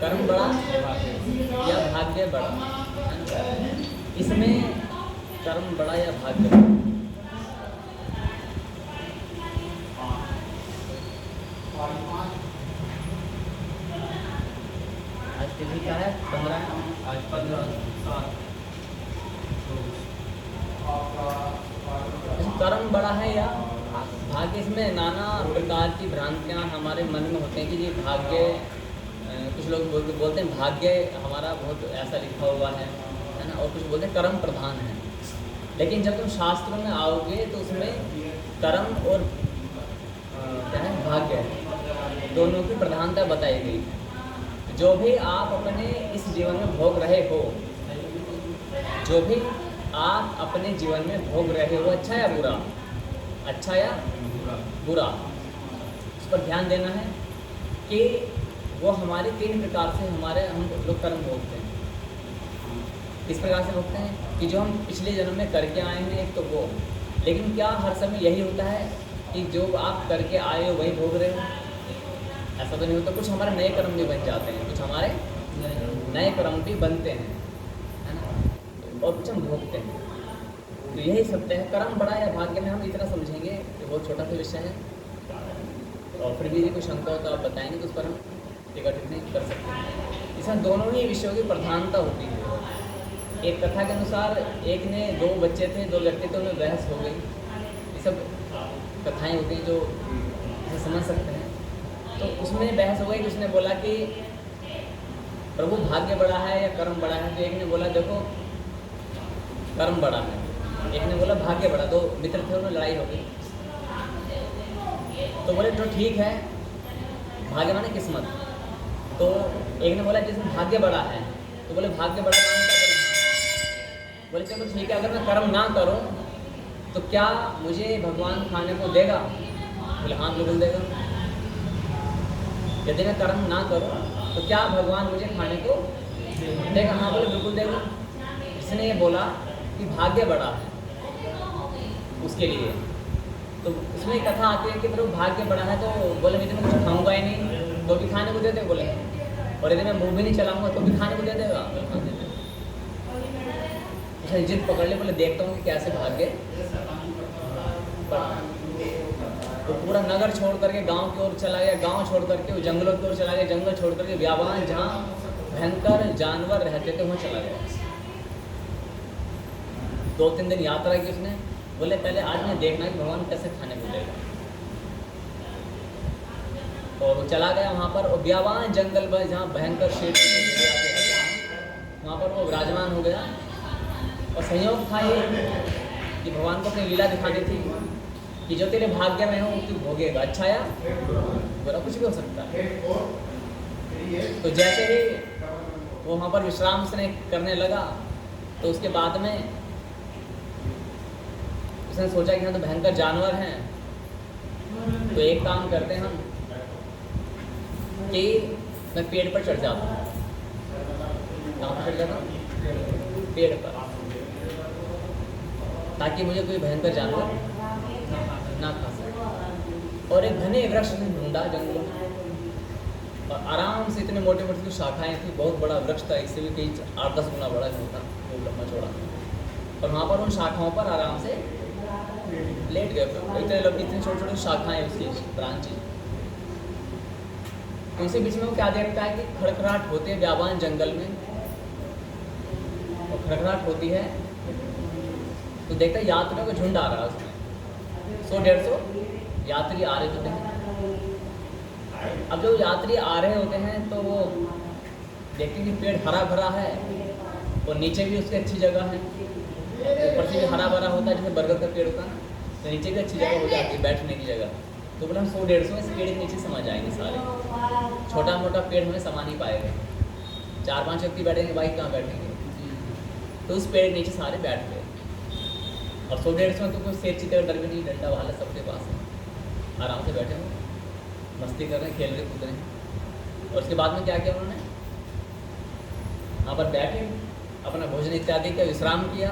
कर्म बड़ा या भाग्य बड़ा, इसमें कर्म बड़ा या भाग्य बड़ा? आज तिथि क्या है? 15। आज 15/7। कर्म बड़ा है या भाग्य? इसमें नाना प्रकार की भ्रांतियाँ हमारे मन में होते हैं कि ये भाग्य, कुछ लोग बोलते हैं भाग्य हमारा बहुत ऐसा लिखा हुआ है ना, और कुछ बोलते हैं कर्म प्रधान है। लेकिन जब तुम शास्त्रों में आओगे तो उसमें कर्म और क्या है, भाग्य, दोनों की प्रधानता बताई गई है। जो भी आप अपने इस जीवन में भोग रहे हो, जो भी आप अपने जीवन में भोग रहे हो, अच्छा या बुरा, अच्छा या बुरा, उस पर ध्यान देना है कि वो हमारे 3 प्रकार से हम लोग कर्म भोगते हैं। किस प्रकार से भोगते हैं कि जो हम पिछले जन्म में करके आए हैं, एक तो वो। लेकिन क्या हर समय यही होता है कि जो आप करके आए हो वही भोग रहे हो? ऐसा तो नहीं होता। कुछ हमारे नए कर्म भी बन जाते हैं, कुछ हमारे नए कर्म भी बनते हैं, है ना, और कुछ हम भोगते हैं। तो यही सत्य है। कर्म बड़ा या भाग्य में हम इतना समझेंगे कि बहुत छोटा सा विषय है, और फिर भी कोई शंका हो तो आप बताएंगे तो उस पर हम टीका टिप्पणी कर सकते हैं। इसमें दोनों ही विषयों की प्रधानता होती है। एक कथा के अनुसार एक ने 2 बच्चे थे, 2 लड़के थे, उनमें बहस हो गई। ये सब कथाएं होती हैं जो इसे समझ सकते हैं। तो उसमें बहस हो गई कि उसने बोला कि प्रभु भाग्य बड़ा है या कर्म बड़ा है? तो एक ने बोला देखो कर्म बड़ा है, एक ने बोला भाग्य बड़ा। 2 मित्र थे, उनमें लड़ाई हो गई। तो बोले तो ठीक है, भाग्य माने किस्मत। तो एक ने बोला जिसमें भाग्य बड़ा है, तो बोले भाग्य बड़ा काम क्या करूं? बोले चलो ठीक है, अगर मैं कर्म ना करूं तो क्या मुझे भगवान खाने को देगा? बोले हाँ बिल्कुल देगा। यदि मैं कर्म ना करूं तो क्या भगवान मुझे खाने को देगा? हाँ बोले बिल्कुल देगा। इसने ये बोला कि भाग्य बड़ा है उसके लिए। तो उसमें एक कथा आती है कि प्रभु भाग्य बड़ा है, तो बोले मैं कुछ खाऊंगा ही नहीं तो भी खाने को दे दे बोले, और यदि मैं मुंह भी नहीं चलाऊंगा तो भी खाने को दे देगा। उसने जिद पकड़ ली, बोले देखता हूँ कि कैसे भाग्य बड़ा। तो पूरा नगर छोड़ करके गांव की ओर चला गया, गांव छोड़ करके वो जंगलों की ओर चला गया, जंगल छोड़ करके व्यापार जहाँ भयंकर जानवर रहते थे वहाँ चला गया। 2-3 दिन यात्रा की उसने। बोले पहले आज मैं देखना कि भगवान कैसे खाने को देगा। और वो चला गया वहाँ पर, और व्यापार जंगल में जहाँ भयंकर शेर वहाँ पर वो विराजमान हो गया। और संयोग था ये कि भगवान को अपनी लीला दिखानी थी कि जो तेरे भाग्य में हो तू भोगेगा, अच्छा या बुरा, कुछ भी हो सकता है। तो जैसे ही वो वहाँ पर विश्राम से करने लगा, तो उसके बाद में उसने सोचा कि हाँ तो भयंकर जानवर हैं, तो एक काम करते हैं हम कि मैं पेड़ पर चढ़ जाता हूँ। कहाँ पर चढ़ जाता हूँ? पेड़ पर, ताकि मुझे कोई भयंकर जानवर ना खा सके। और एक घने वृक्ष ने ढूंढा जंगलों में, और आराम से इतने मोटे मोटे शाखाएं थी, बहुत बड़ा वृक्ष था, इससे भी कई 8-10 गुना बड़ा होता, वो लंबा चौड़ा। और वहाँ पर उन शाखाओं पर आराम से लेट गए। इतनी छोटी छोटी शाखाएं उसकी ब्रांचेज। तो इसी बीच में वो क्या देखता है कि खड़खड़ाहट होती है व्यापार जंगल में, और खड़खड़ाहट होती है तो देखता है यात्रियों का झुंड आ रहा है उसमें। 100-150 यात्री आ रहे होते हैं। अब जो यात्री आ रहे होते हैं तो वो देखते हैं कि पेड़ हरा भरा है, और नीचे भी उसकी अच्छी जगह है, ऊपर से भी हरा भरा होता है, जैसे बरगद का पेड़ होता है, तो नीचे भी अच्छी जगह हो जाती है बैठने की जगह। तो बोले हम 100-150 इस पेड़ के नीचे समा जाएंगे सारे। छोटा मोटा पेड़ हमें समा नहीं पाएगा, 4-5 व्यक्ति बैठेंगे, बाइक कहाँ बैठेंगे? तो उस पेड़ के नीचे सारे बैठ गए। और 100-150 में तो कोई शेर चीते का डर भी नहीं, डंडा वाला सबके पास है, आराम से बैठे हुए मस्ती कर रहे हैं, खेल रहे कूद रहे हैं। और उसके बाद में क्या किया उन्होंने? वहाँ पर बैठे अपना भोजन इत्यादि का विश्राम किया,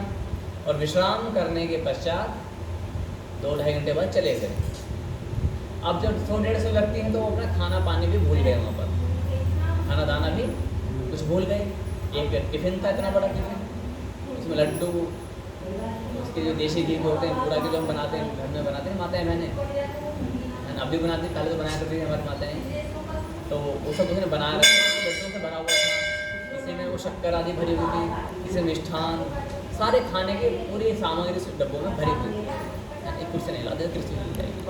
और विश्राम करने के पश्चात 2-2.5 घंटे बाद चले गए। अब जब 100-150 व्यक्ति हैं तो वो अपना खाना पानी भी भूल गए, वहाँ पर खाना दाना भी कुछ भूल गए। एक टिफ़िन था, इतना बड़ा टिफ़िन, उसमें लड्डू, उसके जो देसी घी के होते हैं पूरा के जो हम बनाते हैं घर में बनाते हैं माताएं बहनें, अब भी बनाती, पहले तो बनाया करती थी हमारी माताएं, तो वो सब उसने बनाया रखा, बच्चों से भरा हुआ था। किसी में वो शक्कर आदि भरी हुई थी, किसी में मिष्ठान, सारे खाने की पूरी सामग्री उस डब्बों में भरी हुई थी। एक कुर्सी नहीं लाते, कुर्सी मिल जाएगी,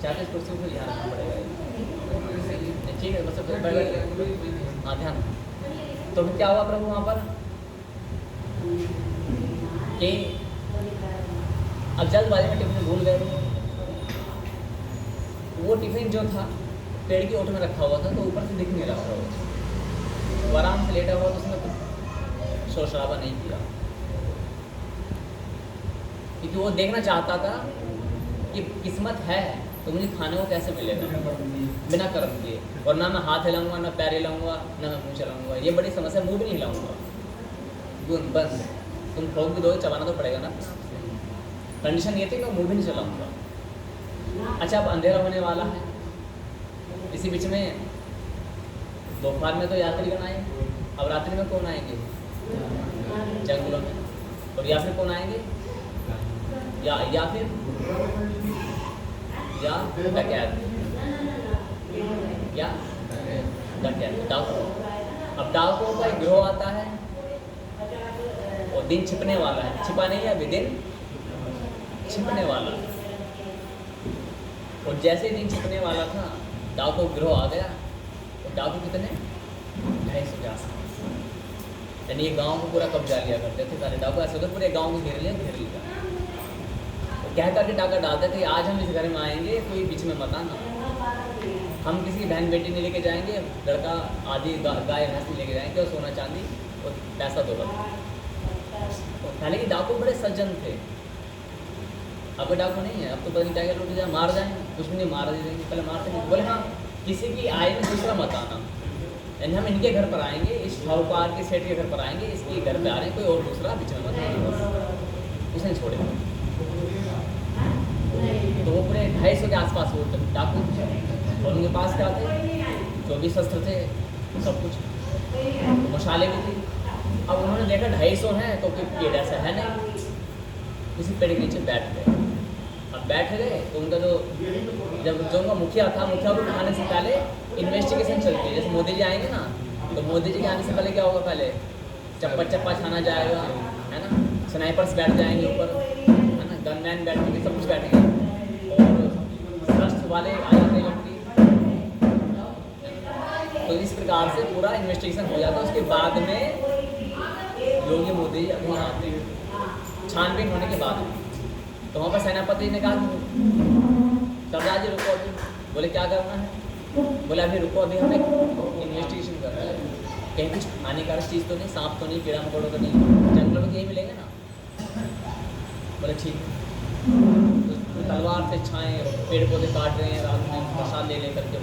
चाहते इस कुर्सी को ध्यान रखना पड़ेगा। ठीक है, बस सब हाँ ध्यान। तो फिर क्या हुआ प्रभु वहाँ पर कि अब जल्दबाजी में टिफिन भूल गए। वो टिफिन जो था पेड़ की ओट में रखा हुआ था, तो ऊपर से दिख नहीं रहा था। वो आराम से लेटा हुआ, तो उसने कुछ शोर शराबा नहीं किया, क्योंकि वो देखना चाहता था कि किस्मत है तो मुझे खाने को कैसे मिलेगा बिना कर्म किए, और ना मैं हाथ हिलाऊंगा, ना पैर हिलाऊंगा, ना मैं मुँह चलाऊंगा। ये बड़ी समस्या, मुँह भी नहीं हिलाऊंगा, बस तुम ठोक भी दो, चबाना तो पड़ेगा ना। कंडीशन ये थी मैं मुँह भी नहीं चलाऊंगा। अच्छा, अब अंधेरा होने वाला है, इसी बीच में दोपहर में तो यात्रीगण आए, अब रात्रि में कौन आएंगे? जंगलों में। और या फिर कौन आएंगे? या फिर डकैत, या डकैत, डाकू। अब डाकुओं का एक गिरोह आता है, और दिन छिपने वाला है, छिपा नहीं है अभी, दिन छिपने वाला। और जैसे ही दिन छिपने वाला था, डाकू गिरोह आ गया। और डाकू कितने? 250 के आसपास, यानी ये गांव को पूरा कब्जा लिया करते थे सारे डाकू। ऐसे पूरे गांव को घेर लिया। कह करके डाका डालते थे, आज हम इस घर में आएंगे, कोई बीच में मत आना, हम किसी बहन बेटी नहीं लेके जाएंगे, लड़का आदि गाय भैंस नहीं लेके जाएंगे, और सोना चांदी और पैसा दौलत। पहले के डाकू बड़े सज्जन थे, अब डाकू नहीं है। अब तो पता नहीं क्या लूट जाए, मार जाए, कुछ भी नहीं, मार देंगे। पहले मारते नहीं, बोले हाँ किसी की आय में दूसरा मत आना, यानी हम इनके घर पर आएंगे, इस साहूकार के सेठ के घर पर आएंगे, इसके घर पे आ रहे हैं, कोई और दूसरा बीच में मत आना, उसने छोड़े। तो वो पूरे 250 के आसपास वो डाकू, और उनके पास क्या थे? 24 शस्त्र थे, सब कुछ, तो मशाले भी थी। अब उन्होंने देखा 250 हैं, तो कोई पेड़ ऐसा है नहीं, किसी पेड़ के नीचे बैठ गए। अब बैठ गए तो उनका जो उनका मुखिया था, मुखिया को आने से पहले इन्वेस्टिगेशन चलती है। जैसे मोदी जी आएंगे ना, तो मोदी जी के आने से पहले क्या होगा? पहले चप्पा छाना जाएगा, है ना, स्नाइपर्स बैठ जाएंगे ऊपर, है ना, गनमैन बैठेंगे, सब कुछ बैठेंगे, और ट्रस्ट वाले आ जाते हैं। तो इस प्रकार से पूरा इन्वेस्टिगेशन हो जाता है। उसके बाद में योगी मोदी अभी आते हैं, छानबीन होने के बाद। तो वहाँ पर सेनापति ने कहा सरदार जी रुको अभी। बोले क्या करना है? बोले अभी रुको, अभी हमें इन्वेस्टिगेशन करना है, कहीं कुछ हानिकारक चीज़ तो नहीं, सांप तो नहीं, कीड़ा मकोड़ा तो नहीं, जंगलों में यही मिलेंगे ना। बोले ठीक। तो तलवार से छाएँ, पेड़ पौधे काट रहे हैं, रात में प्रसाद ले करके।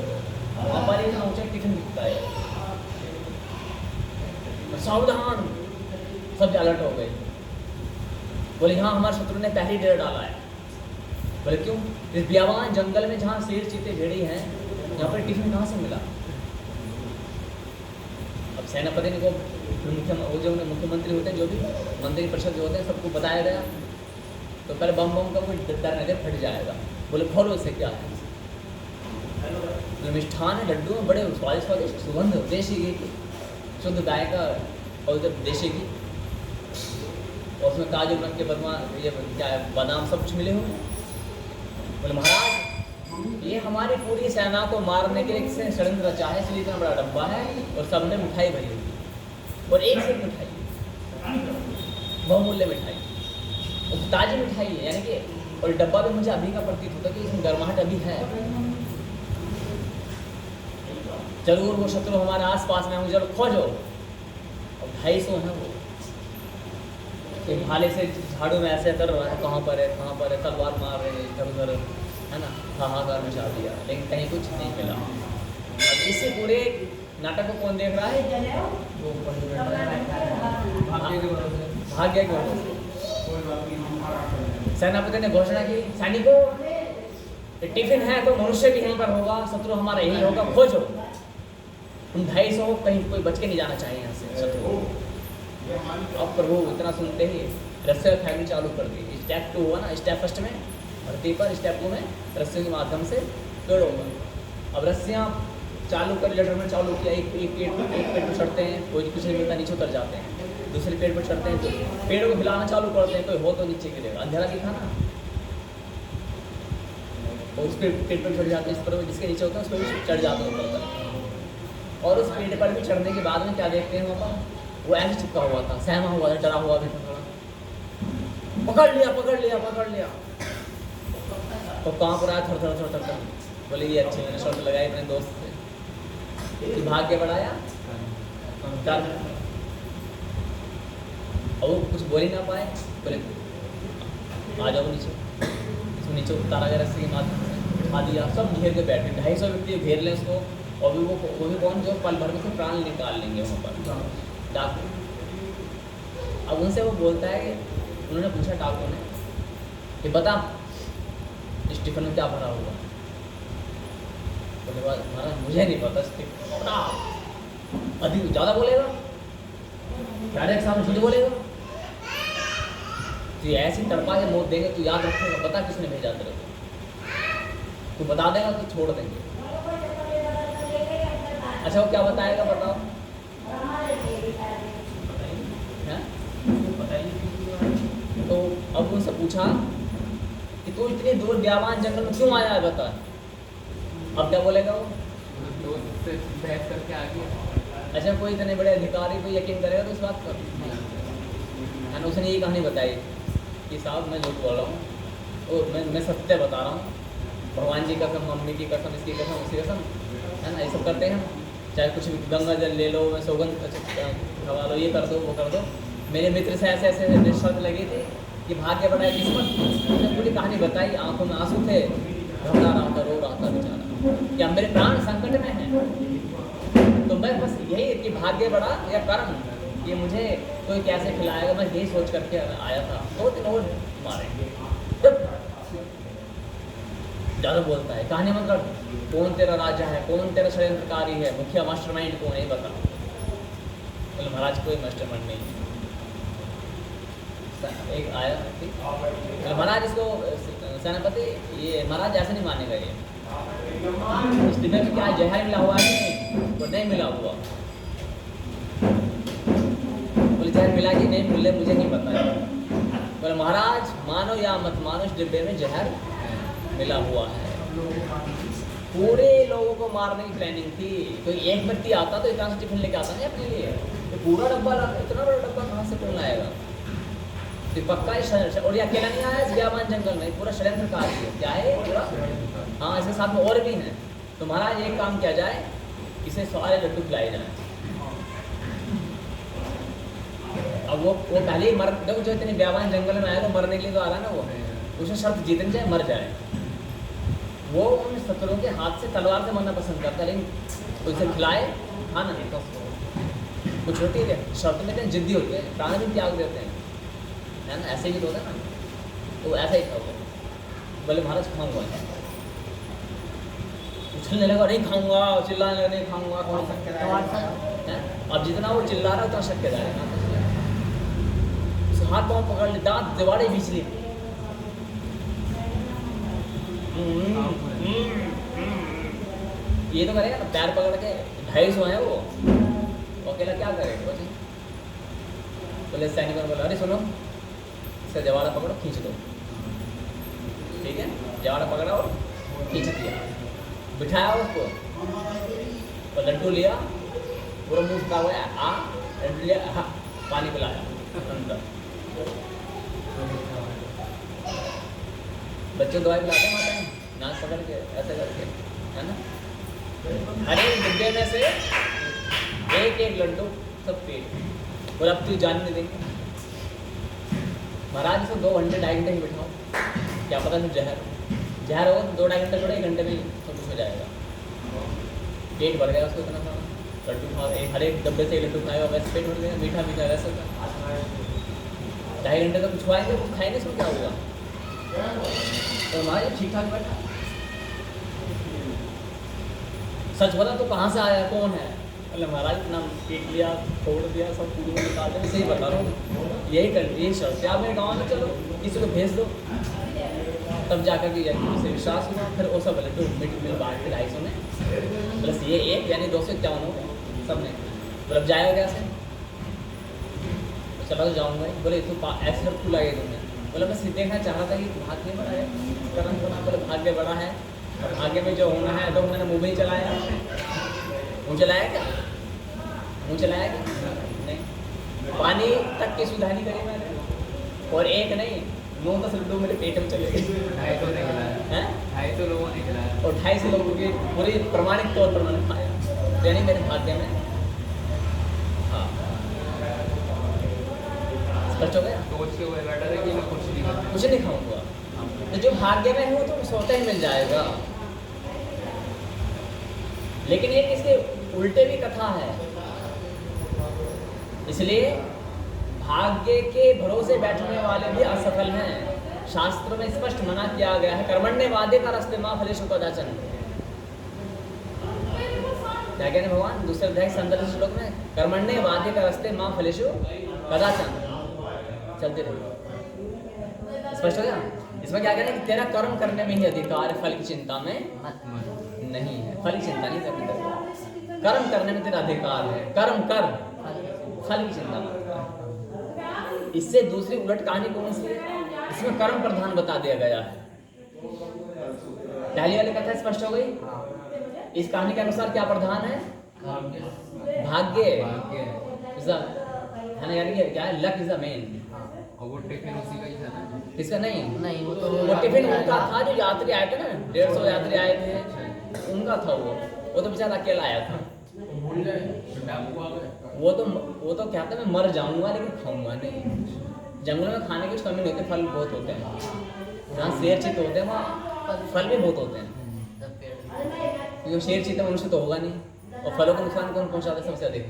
वहाँ पर एक ऊँचा टिफिन दिखता है, सावधान, सब अलर्ट हो गए। बोले हाँ हमारे शत्रु ने पहली डेरा डाला है। बोले क्यों? इस बियावान जंगल में जहाँ शेर चीते भेड़ी हैं, यहाँ पर टिफिन कहाँ से मिला? अब सेनापति ने को वो जो मुख्यमंत्री होते हैं, जो भी मंत्री परिषद जो होते हैं, सबको बताया गया। तो पहले बम का कोई डर नहीं, फट जाएगा। बोले खोलो इसे, क्या है? जो मिष्ठान है, लड्डू में बड़े स्वादिष्ट सुगंध, देशी घी की, शुद्ध गाय का और देशी घी, और उसमें काजू रंग के ये क्या है, बादाम, सब कुछ मिले हुए। बोले महाराज ये हमारी पूरी सेना को मारने के लिए षड्यंत्र रचा है, इसलिए इतना बड़ा डब्बा है, और सब ने मिठाई भरी हुई, और एक से मिठाई, बहुमूल्य मिठाई, और ताजी मिठाई है, यानी कि, और डब्बा भी मुझे अभी का प्रतीत होता है कि इसमें गर्माहट अभी है। जरूर वो शत्रु हमारे आसपास में होंगे, जरूर खोजो। और 250 हैं वो, भाले से झाड़ू में ऐसे कर रहा है, कहाँ पर है, तलवार मार रहे हैं इधर उधर, है ना, हाहाकार मचा दिया, लेकिन कहीं कुछ नहीं मिला। अब इससे पूरे नाटक को कौन देख रहा है? भाग्य के भरोसे। सेनापति ने घोषणा की, सैनिकों टिफिन है तो मनुष्य भी यहीं पर होगा, शत्रु हमारा यही होगा, खोजो। उन 250 कहीं कोई बच के नहीं जाना चाहिए यहाँ से शत्रु। अब प्रभु इतना सुनते ही रस्से और फैमिली चालू कर दी। स्टेप 2 हुआ ना, स्टेप फर्स्ट में धरती पर, स्टेप 2 में रस्सियों के माध्यम से पेड़ों में। अब रस्सियाँ चालू कर लेटर चालू किया, एक पेड़ पर चढ़ते हैं, कोई कुछ नहीं मिलता, नीचे उतर जाते हैं, दूसरे पेड़ पर चढ़ते हैं तो पेड़ों को हिलाना चालू करते हैं, कोई हो तो नीचे गिरेगा, अंधेरा दिखा ना, और उस पेड़ पर चढ़ जाते हैं, इस पर जिसके नीचे होता है उस पर भी चढ़ जाते हैं ऊपर तक। और उस पेड़ पर भी चढ़ने के बाद में क्या देखते हैं वहाँ पर, वो ऐसे चिपका हुआ था, सहमा हुआ था, डरा हुआ भी था थोड़ा, पकड़ लिया पकड़ लिया पकड़ लिया। तो कहाँ पर आया, थर थर थर थर, बोले ये अच्छी मैंने शर्त लगाई अपने दोस्त से कि भाग्य बढ़ाया कर। और वो कुछ बोल ही ना पाए, बोले आ जाओ नीचे। इसमें नीचे उतारा गया रस्सी के माध्यम से, उठा दिया, सब घेर के बैठे, 250 व्यक्ति घेर लें उसको, और भी वो भी कौन जो पल भर में से प्राण निकाल लेंगे वहाँ पर डाकू। अब उनसे वो बोलता है कि उन्होंने पूछा डाकू ने कि बता इस टिफिन में क्या भरा हुआ। बोले महाराज मुझे नहीं पता, बड़ा अधिक ज़्यादा बोलेगा, डायरेक्ट सामने झूठ बोलेगा, तो ऐसी तड़पा के मौत देंगे, तू याद रखेगा, बता किसने भेजा तेरे को, तू बता देगा तो छोड़ देंगे। अच्छा वो क्या बताएगा बताओ, तो अब उनसे पूछा कि तू इतनी दूर ब्यावान जंगल में क्यों आया है बता। अब क्या बोलेगा वो, दोस्त से बहस करके आ गया। अच्छा कोई इतने बड़े अधिकारी को यकीन करेगा तो इस बात पर, है ना। उसने ये कहानी बताई कि साहब मैं झूठ बोल रहा हूँ, और मैं सत्य बता रहा हूँ, भगवान जी की कसम, मम्मी की कसम, इसकी कसम, उसकी कसम, है ना, ये सब करते हैं हम। चाहे कुछ भी गंगा जल ले लो, मैं सौगंध खवा लो, ये कर दो वो कर दो। मेरे मित्र से ऐसे ऐसे शर्त लगी थी कि भाग्य बढ़ाए किस्मत। उसने पूरी कहानी बताई, आंखों में आंसू थे, घबरा रहा था, रो रहा था बेचारा, क्या मेरे प्राण संकट में हैं। तो मैं बस यही कि भाग्य बढ़ा या कर्म, ये मुझे कोई कैसे खिलाएगा, मैं यही सोच करके आया था। 2 दिन और मारेंगे, ज़्यादा बोलता है कहानी, मतलब कौन तेरा राजा है, कौन तेरा षड्यंत्रकारी है, मुखिया मास्टरमाइंड कौन है ये बता। बोले महाराज कोई मास्टरमाइंड नहीं। एक आया व्यक्ति, बोले महाराज इसको सेनापति, ये महाराज ऐसे नहीं मानेगा, ये इस डिब्बे में क्या जहर मिला हुआ है कि नहीं, वो नहीं मिला हुआ। बोले जहर मिला कि नहीं मिले मुझे नहीं पता है। बोले महाराज मानो या मत मानो, इस डिब्बे में जहर मिला हुआ है। पूरे लोगों को मारने की प्लानिंग थी, कोई एक व्यक्ति आता तो इतना सा टिफिन लेके आता नहीं अपने लिए, तो पूरा डब्बा, इतना बड़ा डब्बा कहाँ से कौन लाएगा। तो पक्का ही, और ये अकेला नहीं आया इस ब्यावान जंगल में, पूरा षड्यंत्रकारी है, क्या है पूरा। हाँ इसके साथ में और भी हैं। तो महाराज एक काम किया जाए, इसे सारे लड्डू खिलाए जाए। अब वो पहले ही मर, देखो जो इतने ब्यावान जंगल में आया तो मरने के लिए तो आ रहा है ना, वो उसे शर्त जीतने जाए मर जाए। वो उन शत्रुओं के हाथ से तलवार से मरना पसंद करता है, लेकिन उसे खिलाए खाना नहीं तो कुछ होती है शर्त में, इतने जिद्दी होते हैं, प्राण भी त्याग देते हैं, है ना, ऐसे भी तो होता है ना। तो ऐसा ही था वो, बोले महाराज खाऊंगा, उछलने लगा नहीं खाऊंगा, चिल्लाने लगा नहीं खाऊंगा। अब जितना वो चिल्ला रहा है उतना शक किया जाएगा, हाथ पाँव पकड़ ले, दांत दिवाड़े बीच लिए, ये तो करेगा ना, पैर पकड़ के 250 है वो अकेला क्या करेगा। बोले सैनिकों ने बोला अरे सुनो, इसका जवाड़ा पकड़ो खींच दो, ठीक है, जवाड़ा पकड़ा और खींच दिया, बिठाया उसको, और लड्डू लिया, पूरा मुंह फटा हुआ है, लड्डू लिया, हाँ पानी पिलाया अंदर। बच्चों दवाई पिलाते हैं माता में, नाक पकड़ के ऐसे करके, है ना। हर एक डिब्बे में से एक एक लड्डू सब पेट, और अब तू जान नहीं देंगे। महाराज इसको 2 घंटे 2.5 घंटे ही बिठाओ, क्या पता नहीं जहर होगा तो 2-2.5 घंटे, 1 घंटे में सब कुछ हो जाएगा। पेट भर गया उसको इतना सारा लड्डू खा, हर एक डब्बे से 1 लड्डू खाएगा, वैसे पेट भर गया, मीठा मीठा वैसे होता। 2.5 घंटे तक कुछ खुआएंगे, कुछ खाएंगे, इसमें क्या होगा। तो हमारे ठीक ठाक बैठा, सच बता तो कहाँ से आया, कौन है, अरे महाराज इतना पीट लिया, फोड़ दिया, सब पूरी में निकाल दिया, सही बता रहा हूँ। यही शर्त है, आप मेरे गाँव में चलो, किसी को भेज दो, तब जाकर के उसे विश्वास हुआ। फिर वो सब बोले तो मिल बांट के 250 में प्लस ये एक यानी 251 हो गया सब में। बोले अब जाएगा कैसे? चला तो जाऊँगा ही। बोले तू ऐसे सब क्यों लगे तुमने? बोले मैं सीधे देखना चाह रहा था कि भाग्य बड़ा है, कर्म बड़ा। बोले भाग्य बड़ा है और भाग्य में जो होना है, तो मैंने मुँह में ही चलाया। मुँह चलाया क्या? मुँह चलाया क्या? नहीं। पानी तक की सुविधा नहीं करी मैंने, और एक नहीं 9-10 लड्डू मेरे पेट में चले गए। 250 ने खिलाया हैं? 250 लोगों ने खिलाया और 250 लोगों की पूरी प्रमाणिक तौर पर मैंने खाया। यानी मेरे भाग्य में, हाँ स्पष्ट हो गया। सोच के हुए बैठा था कि मैं कुछ नहीं करूँ। कुछ नहीं खाऊंगा, तो जो भाग्य में हो तो सोता ही मिल जाएगा। लेकिन एक इसके उल्टे भी कथा है, इसलिए भाग्य के भरोसे बैठने वाले भी असफल हैं। शास्त्र में स्पष्ट मना किया गया है, कर्मण्यवादे का रास्ते माँ फलेषु कदाचन। क्या कहते हैं भगवान दूसरे अध्याय 17 श्लोक में? कर्मण्यवादे का रास्ते माँ फलेषु कदाचन। चलते रहिए। स्पष्ट हो गया? इसमें क्या कहते हैं कि तेरा कर्म करने में ही अधिकार है, फल की चिंता में नहीं है। फल की चिंता नहीं करनी तेरे, कर्म करने में तेरा अधिकार है। कर्म कर, फल की चिंता मत कर। इससे दूसरी उलट कहानी कौन सी है? इसमें कर्म प्रधान बता दिया गया है। पहली वाली कथा स्पष्ट हो गई। इस कहानी के अनुसार क्या प्रधान है? भाग्य है ना, यानी कि क्या है? Luck is the main. और वो टिफिन उसी का ही था ना? इसका नहीं, वो टिफिन उनका था जो यात्री आए थे ना, 150 यात्री आए थे, उनका था वो तो बेचारा अकेला आया था। वो तो क्या था, मैं मर जाऊंगा लेकिन खाऊंगा नहीं। जंगलों में खाने की कुछ कमी नहीं होती, फल बहुत होते हैं। जहाँ शेर चीते होते हैं वहाँ फल भी बहुत होते हैं, क्योंकि शेर चीते मनुष्य तो होगा नहीं। और फलों को नुकसान कौन पहुँचाता है सबसे अधिक?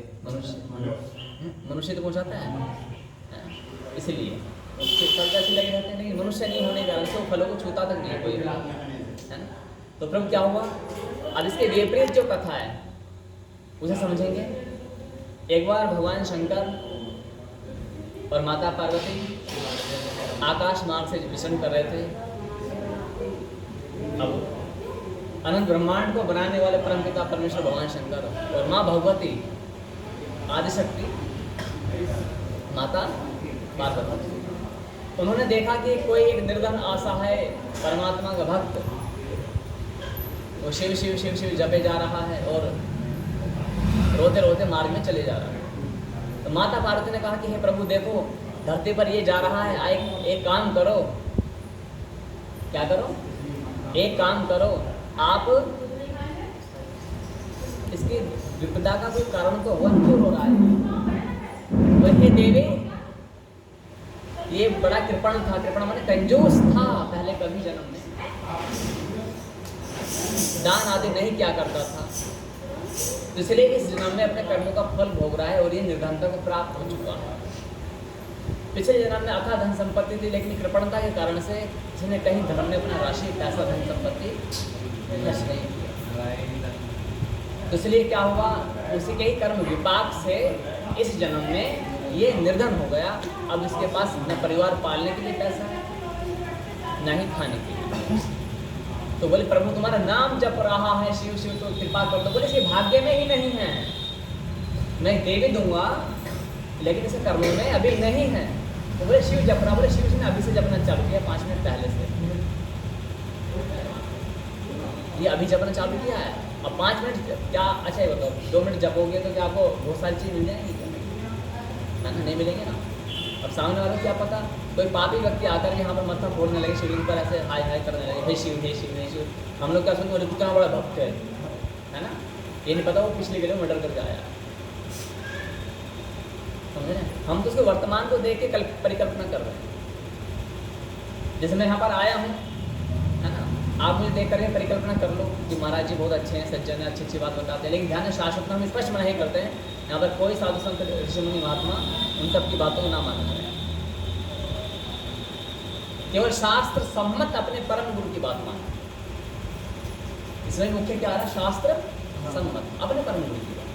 मनुष्य तो पहुँचाता है। इसलिए फल ऐसे लगे रहते हैं, लेकिन मनुष्य नहीं होने के कारण से वो फलों को छूता तक नहीं कोई, है ना। तो प्रभु क्या हुआ? अब इसके विपरीत जो कथा है उसे समझेंगे। एक बार भगवान शंकर और माता पार्वती आकाश मार्ग से विचरण कर रहे थे। अब अनंत ब्रह्मांड को बनाने वाले परमपिता परमेश्वर भगवान शंकर और माँ भगवती आदिशक्ति माता पार्वती, उन्होंने देखा कि कोई एक निर्धन असहाय परमात्मा का भक्त वो शिव शिव शिव शिव जपे जा रहा है और रोते रोते मार्ग में चले जा रहा है। तो माता पार्वती ने कहा कि हे प्रभु देखो, धरती पर ये जा रहा है, एक काम करो। क्या करो? एक काम करो, आप इसकी विपदा का कोई कारण तो हुआ, क्यों रो रहा है? वही देवी, ये बड़ा कृपण था। कृपण माने कंजूस था पहले कभी जन्म में, दान आदि नहीं क्या करता था, तो इसलिए इस जन्म में अपने कर्मों का फल भोग रहा है और ये निर्धनता को प्राप्त हो चुका है। पिछले जन्म में अथाह धन संपत्ति थी, लेकिन कृपणता के कारण से इसने कहीं धर्म में अपना राशि पैसा धन संपत्ति नष्ट नहीं किया। तो इसलिए क्या हुआ? उसी के ही कर्म विपाक से इस जन्म में ये निर्धन हो गया। अब इसके पास न परिवार पालने के लिए पैसा है, न ही खाने के लिए। तो बोले प्रभु तुम्हारा नाम जप रहा है शिव शिव, तो कृपा कर दो। बोले इसे भाग्य में ही नहीं है, मैं दे भी दूंगा लेकिन इसे कर्मों में अभी नहीं है। तो बोले शिव जप रहा। बोले शिव जी ने अभी से जपना चालू किया, 5 मिनट पहले से ये अभी जपना चालू किया है। अब 5 मिनट क्या? अच्छा ये बताओ, 2 मिनट जपोगे तो क्या आपको बहुत सारी चीज़ मिल जाएगी? नहीं मिलेंगे ना। अब सामने वालों क्या पता, कोई पापी व्यक्ति आकर यहाँ पर मत्था फोड़ने लगे, शिवलिंग पर ऐसे हाय हाय करने लगे, हे शिव हे शिव हे शिव। हम लोग क्या सुनते हैं, कितना बड़ा भक्त है ना। ये नहीं पता वो पिछले गले मर्डर करके आया, समझे ना। हम तो उसके वर्तमान को देख के परिकल्पना कर रहे हैं। जैसे मैं यहाँ पर आया हूँ, है ना, आप मुझे देख करके परिकल्पना कर लो कि महाराज जी बहुत अच्छे हैं, सज्जन है, अच्छी अच्छी बात बताते हैं। लेकिन ध्यान है, शाश्वत हम स्पष्ट मना ही करते हैं, यहाँ पर कोई साधु संत ऋषि मुनि महात्मा उन सब की बातों को ना माना जाए। केवल शास्त्र सम्मत अपने परम गुरु की बात माना। इसमें मुख्य क्या आ रहा है? शास्त्र सम्मत अपने परम गुरु की बात।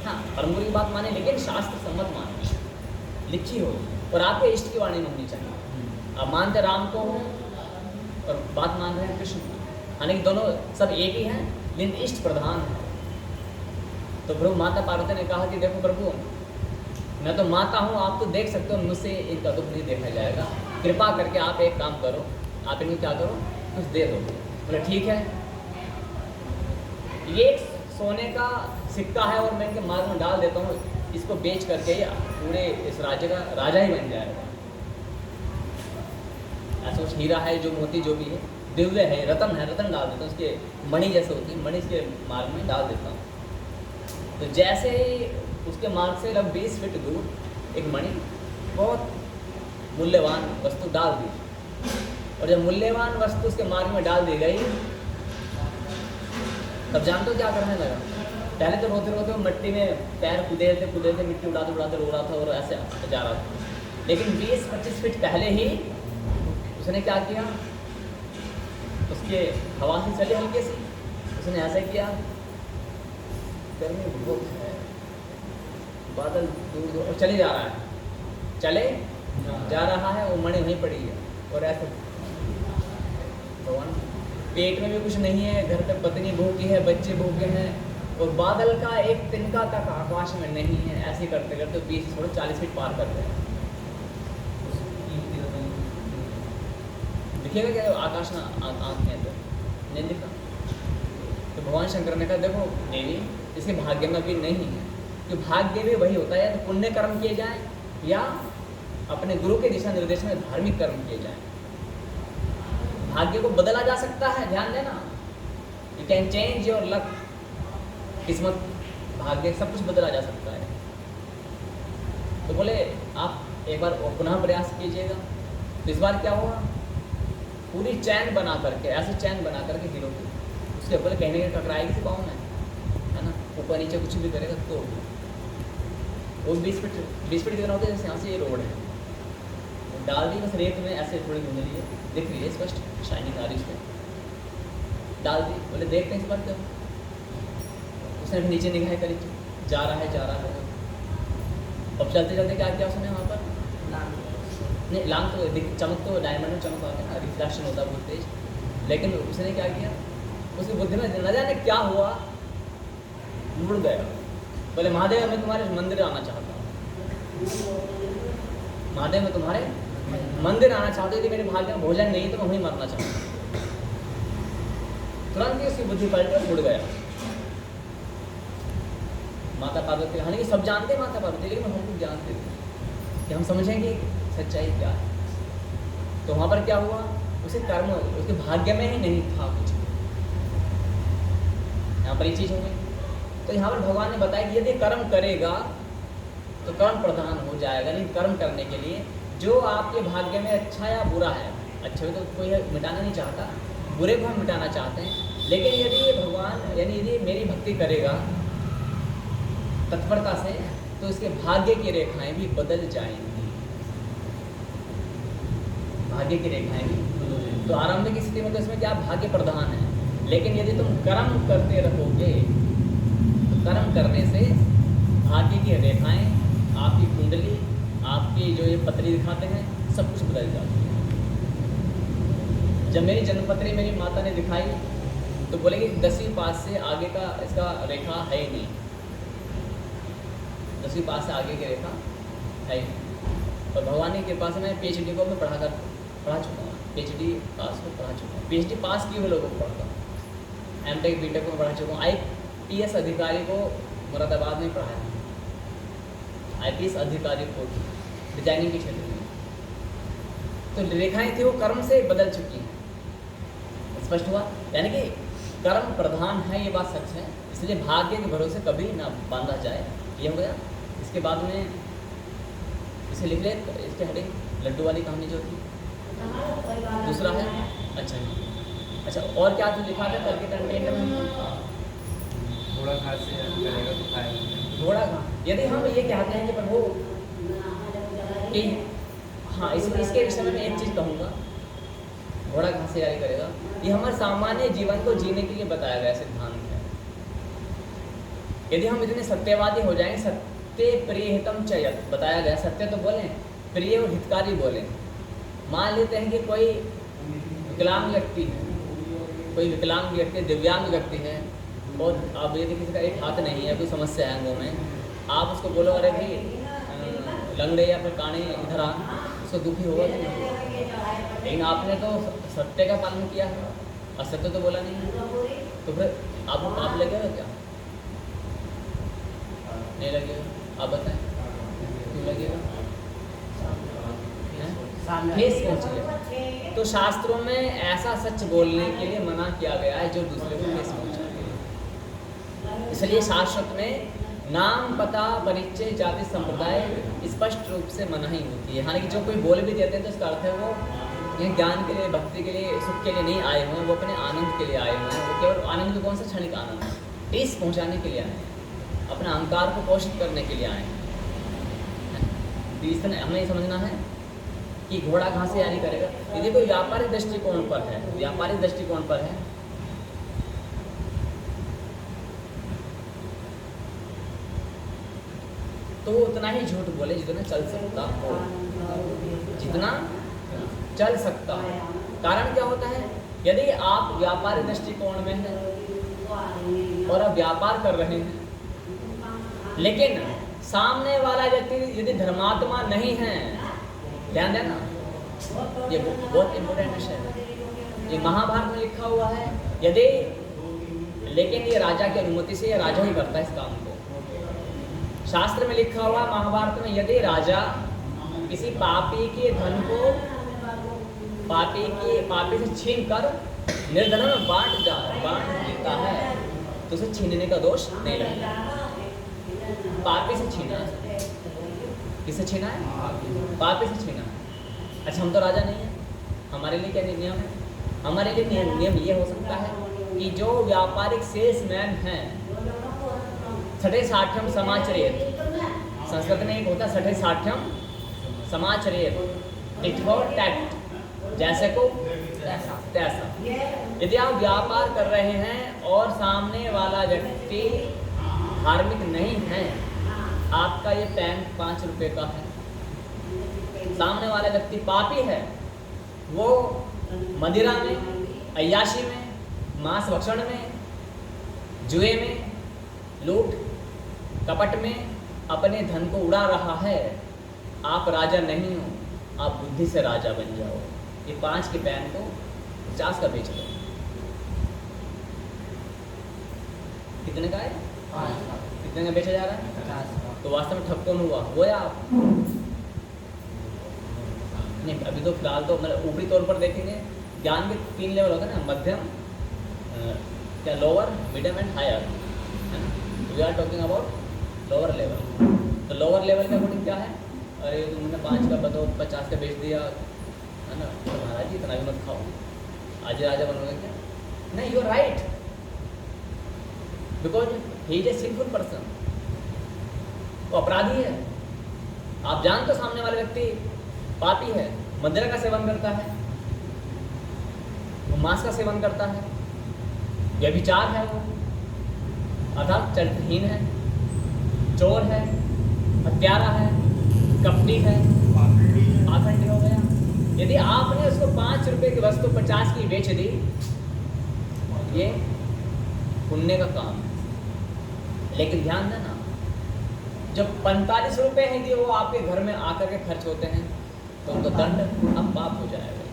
हाँ, परमगुरु की बात माने, लेकिन शास्त्र सम्मत माने, लिखी हो और आपके इष्ट की वाणी में होनी चाहिए। आप मानते राम को हो और बात मान रहे हैं कृष्ण की, हालांकि दोनों सब एक ही हैं, लेकिन इष्ट प्रधान है। तो प्रभु माता पार्वती ने कहा कि देखो प्रभु, मैं तो माता हूँ, आप तो देख सकते हो, मुझसे इनका दुख नहीं देखा जाएगा, कृपा करके आप एक काम करो, आप इनको क्या करो, कुछ दे दो। बोले ठीक है, ये एक सोने का सिक्का है और मैं इनके मार्ग में डाल देता हूँ, इसको बेच करके या पूरे इस राज्य का राजा ही बन जाएगा। ऐसा कुछ हीरा है, जो मोती जो भी है, दिव्य है, रतन है, रतन डाल देता हूँ, उसके मणि जैसे होती है, मणि इसके मार्ग में डाल देता हूँ। तो जैसे ही उसके मार्ग से लगभग 20 फीट दूर एक मणि, बहुत मूल्यवान वस्तु डाल दी, और जब मूल्यवान वस्तु उसके मार्ग में डाल दी गई, तब जानते हो क्या करने लगा? पहले तो रोते रोते मिट्टी में पैर कूदे थे, मिट्टी उड़ाते उड़ाते रो रहा था और ऐसे जा रहा था। लेकिन 20-25 फीट पहले ही उसने क्या किया, उसके हवा से चले हल्के से, उसने ऐसा किया, गर्मी बहुत है, बादल दूर दूर और चले जा रहा है, चले जा रहा है, वो मणि वहीं पड़ी है, और ऐसे भगवान पेट में भी कुछ नहीं है, घर पे पत्नी भूखी है, बच्चे भूखे हैं, और बादल का एक तिनका तक आकाश में नहीं है। ऐसे करते करते 20-40 फीट पार करते हैं। दिखेगा क्या आकाश में आँखें तो नहीं दिखा। तो भगवान शंकर ने कहा देखो देवी, इसके भाग्य में भी नहीं है, कि भाग्य भी वही होता है, या तो पुण्य कर्म किए जाएं या अपने गुरु के दिशा निर्देश में धार्मिक कर्म किए जाएं। भाग्य को बदला जा सकता है, ध्यान देना, you can change your luck, किस्मत, भाग्य, सब कुछ बदला जा सकता है। तो बोले आप एक बार पुनः प्रयास कीजिएगा। तो इस बार क्या हुआ, पूरी चैन बना करके, ऐसे चैन बना करके हीरो की, उसके बोले कहने के टकराएगी से पाँव में, है ना, ऊपर नीचे कुछ भी करेगा तो वो 20 फीट कितना होता है, जैसे यहाँ से ये रोड है, डाल दी बस रेत में, ऐसे थोड़ी धुंधली है, दिख रही है स्पष्ट, शाइनिंग आ रही है, डाल दी। बोले देखते हैं इस बार क्या। उसने भी नीचे निगाहें करी, जा रहा है। अब चलते चलते क्या किया उसने वहाँ पर, नहीं लांग तो चमक, तो डायमंड में चमक आता है, रिफ्लेक्शन होता है बहुत तेज। लेकिन उसने क्या किया, उसकी बुद्धि में न जाने क्या हुआ, मुड़ गया। बोले महादेव मैं तुम्हारे मंदिर आना चाहता हूँ, महादेव मैं तुम्हारे मंदिर आना चाहते, यदि मेरे भाग्य में भोजन नहीं तो मैं वहीं मरना चाहता हूँ। तुरंत ही उसकी बुद्धि पलट कर मुड़ गया। माता पार्वती, हालांकि सब जानते हैं माता पार्वती, लेकिन हम लोग जानते थे कि हम समझेंगे सच्चाई क्या है। तो वहाँ पर क्या हुआ, उसे कर्म, उसके भाग्य में ही नहीं था कुछ, यहाँ पर ये चीज़ हो गई। तो यहाँ पर भगवान ने बताया कि यदि कर्म करेगा तो कर्म प्रधान हो जाएगा, लेकिन कर्म करने के लिए जो आपके भाग्य में अच्छा या बुरा है, अच्छे तो कोई मिटाना नहीं चाहता, बुरे को हम मिटाना चाहते हैं, लेकिन यदि ये भगवान, यानी यदि मेरी भक्ति करेगा तत्परता से, तो इसके भाग्य की रेखाएं भी बदल जाएंगी, भाग्य की रेखाएं भी बदल जाएंगी। तो आरंभ की स्थिति में तो इसमें क्या भाग्य प्रधान है, लेकिन यदि तुम कर्म करते रहोगे तो कर्म करने से भाग्य की रेखाएं, आपकी कुंडली, आपकी जो ये पत्री दिखाते हैं, सब कुछ बदल जाती है। जब मेरी जन्मपत्री मेरी माता ने दिखाई तो बोले कि 10वीं पास से आगे का इसका रेखा है ही नहीं, 10वीं पास से आगे की रेखा है ही नहीं। और भगवान की कृपा से मैं PhD को मैं पढ़ा चुका हूँ, PhD पास को पढ़ा चुका हूँ, PhD पास किए हुए लोगों को पढ़ता हूँ, MTech BTech को पढ़ा चुका हूँ। IPS अधिकारी को मुरादाबाद में पढ़ाया, IPS अधिकारी को डिजाइनिंग के क्षेत्र में। तो रेखाएं थी वो कर्म से बदल चुकी हैं, स्पष्ट हुआ, यानी कि कर्म प्रधान है, ये बात सच है, इसलिए भाग्य के भरोसे कभी ना बांधा जाए। ये हो गया। इसके बाद में इसे लिख ले, इसके हेडिंग लड्डू वाली कहानी जो थी, दूसरा है। अच्छा, और क्या तो लिखा था कल के कंटेंट में, घोड़ा घास से करेगा तो खाएगा, घोड़ा घास। यदि हम ये कहते हैं कि प्रभु कि हाँ, इसके विषय में मैं एक चीज़ कहूँगा, घोड़ा घास से जारी करेगा, ये हमारे सामान्य जीवन को जीने के लिए बताया गया सिद्धांत है। यदि हम इतने सत्यवादी हो जाएंगे, सत्य प्रिय हितम च यत् बताया गया, सत्य तो बोलें, प्रिय और हितकारी बोलें। मान लेते हैं कि कोई विकलांग व्यक्ति है, कोई विकलांग व्यक्ति, दिव्यांग व्यक्ति है, और अब यदि किसी का एक हाथ नहीं है, कोई समस्या है अंगों में, आप उसको बोलो अरे भाई लंगड़े या फिर काने इधर आ, उसको दुखी होगा कि नहीं? लेकिन आपने तो सत्य का पालन किया है, असत्य तो बोला नहीं है, तो फिर आप लगेगा क्या? नहीं लगेगा। आप बताएं क्यों लगेगा? ठेस पहुँचेगा। तो शास्त्रों में ऐसा सच बोलने के लिए मना किया गया है जो दूसरे को ठेस पहुँचाए। इसलिए शास्त्र में नाम, पता, परिचय, जाति, संप्रदाय स्पष्ट रूप से मनाही होती है। हालांकि जो कोई बोल भी देते हैं तो इसका अर्थ है वो यह ज्ञान के लिए, भक्ति के लिए, सुख के लिए नहीं आए हुए हैं, वो अपने आनंद के लिए आए हुए हैं। वो केवल आनंद भी कौन सा क्षणिक आनंद है, ठेस पहुँचाने के लिए आए हैं, अपने अहंकार को पोषित करने के लिए आए हैं। तीसरा हमें ये समझना है कि घोड़ा कहाँ से यानी करेगा। यदि कोई व्यापारिक दृष्टिकोण पर है, व्यापारिक दृष्टिकोण पर है, तो उतना ही झूठ बोले जितना चल सकता हो, जितना चल सकता है। कारण क्या होता है, यदि आप व्यापारिक दृष्टिकोण में हैं और आप व्यापार कर रहे हैं, लेकिन सामने वाला व्यक्ति यदि धर्मात्मा नहीं है, ध्यान देना, ये बहुत इंपॉर्टेंट विषय है। ये महाभारत में लिखा हुआ है, यदि, लेकिन ये राजा की अनुमति से, ये राजा ही करता है इस काम को। शास्त्र में लिखा हुआ महाभारत में, यदि राजा किसी पापी के धन को पापी से छीन कर निर्धन में बांट देता है तो उसे छीनने का दोष नहीं लगता। पापी से छीना है, किससे छीना है? पापी से छीना है। अच्छा, हम तो राजा नहीं है, हमारे लिए क्या नियम है? हमारे लिए नियम ये हो सकता है कि जो व्यापारिक सेल्समैन हैं, छठे साठ्यम समाचरेत, संस्कृत में एक होता है छठे साठ्यम समाचरेत, टिट फॉर टैट, जैसे को तैसा। यदि आप व्यापार कर रहे हैं और सामने वाला व्यक्ति धार्मिक नहीं है, आपका ये पेन 5 रुपए का है, सामने वाला व्यक्ति पापी है, वो मदिरा में, अय्याशी में, मांस भक्षण में, जुए में, लूट कपट में अपने धन को उड़ा रहा है, आप राजा नहीं हो, आप बुद्धि से राजा बन जाओ। ये 5 के पेन को 50 का बेच दो। कितने का है? 5 का। कितने का बेचा जा रहा है? 50 का। तो वास्तव में ठग कौन हुआ, वो या आप? नहीं, अभी तो फिलहाल तो मतलब ऊपरी तौर पर देखेंगे, ज्ञान के 3 लेवल होते हैं ना, मध्यम, क्या लोअर, मीडियम एंड हायर, है ना। We are talking about lower level. तो लोअर लेवल का अकॉर्डिंग क्या है? अरे तुमने 5 का बताओ 50 का बेच दिया, है ना, तो महाराज जी इतना भी मत खाओ, आज राजा बनोगे क्या? नहीं, you are right, because he is a sinful person, वो अपराधी है। आप जानते हो सामने वाले व्यक्ति पापी है, मदिरा का सेवन करता है, वो मांस का सेवन करता है, व्यभिचार है वो, अर्थात चरित्रहीन है, चोर है, हत्यारा है, कपटी है, पाखंडी हो गया। यदि आपने उसको 5 रुपए की वस्तु 50 की बेच दी, ये पुण्य का काम है। लेकिन ध्यान देना, जब 45 रुपए हैं यदि वो आपके घर में आकर के खर्च होते हैं तो उनका दंड अब पाप हो जाएगा।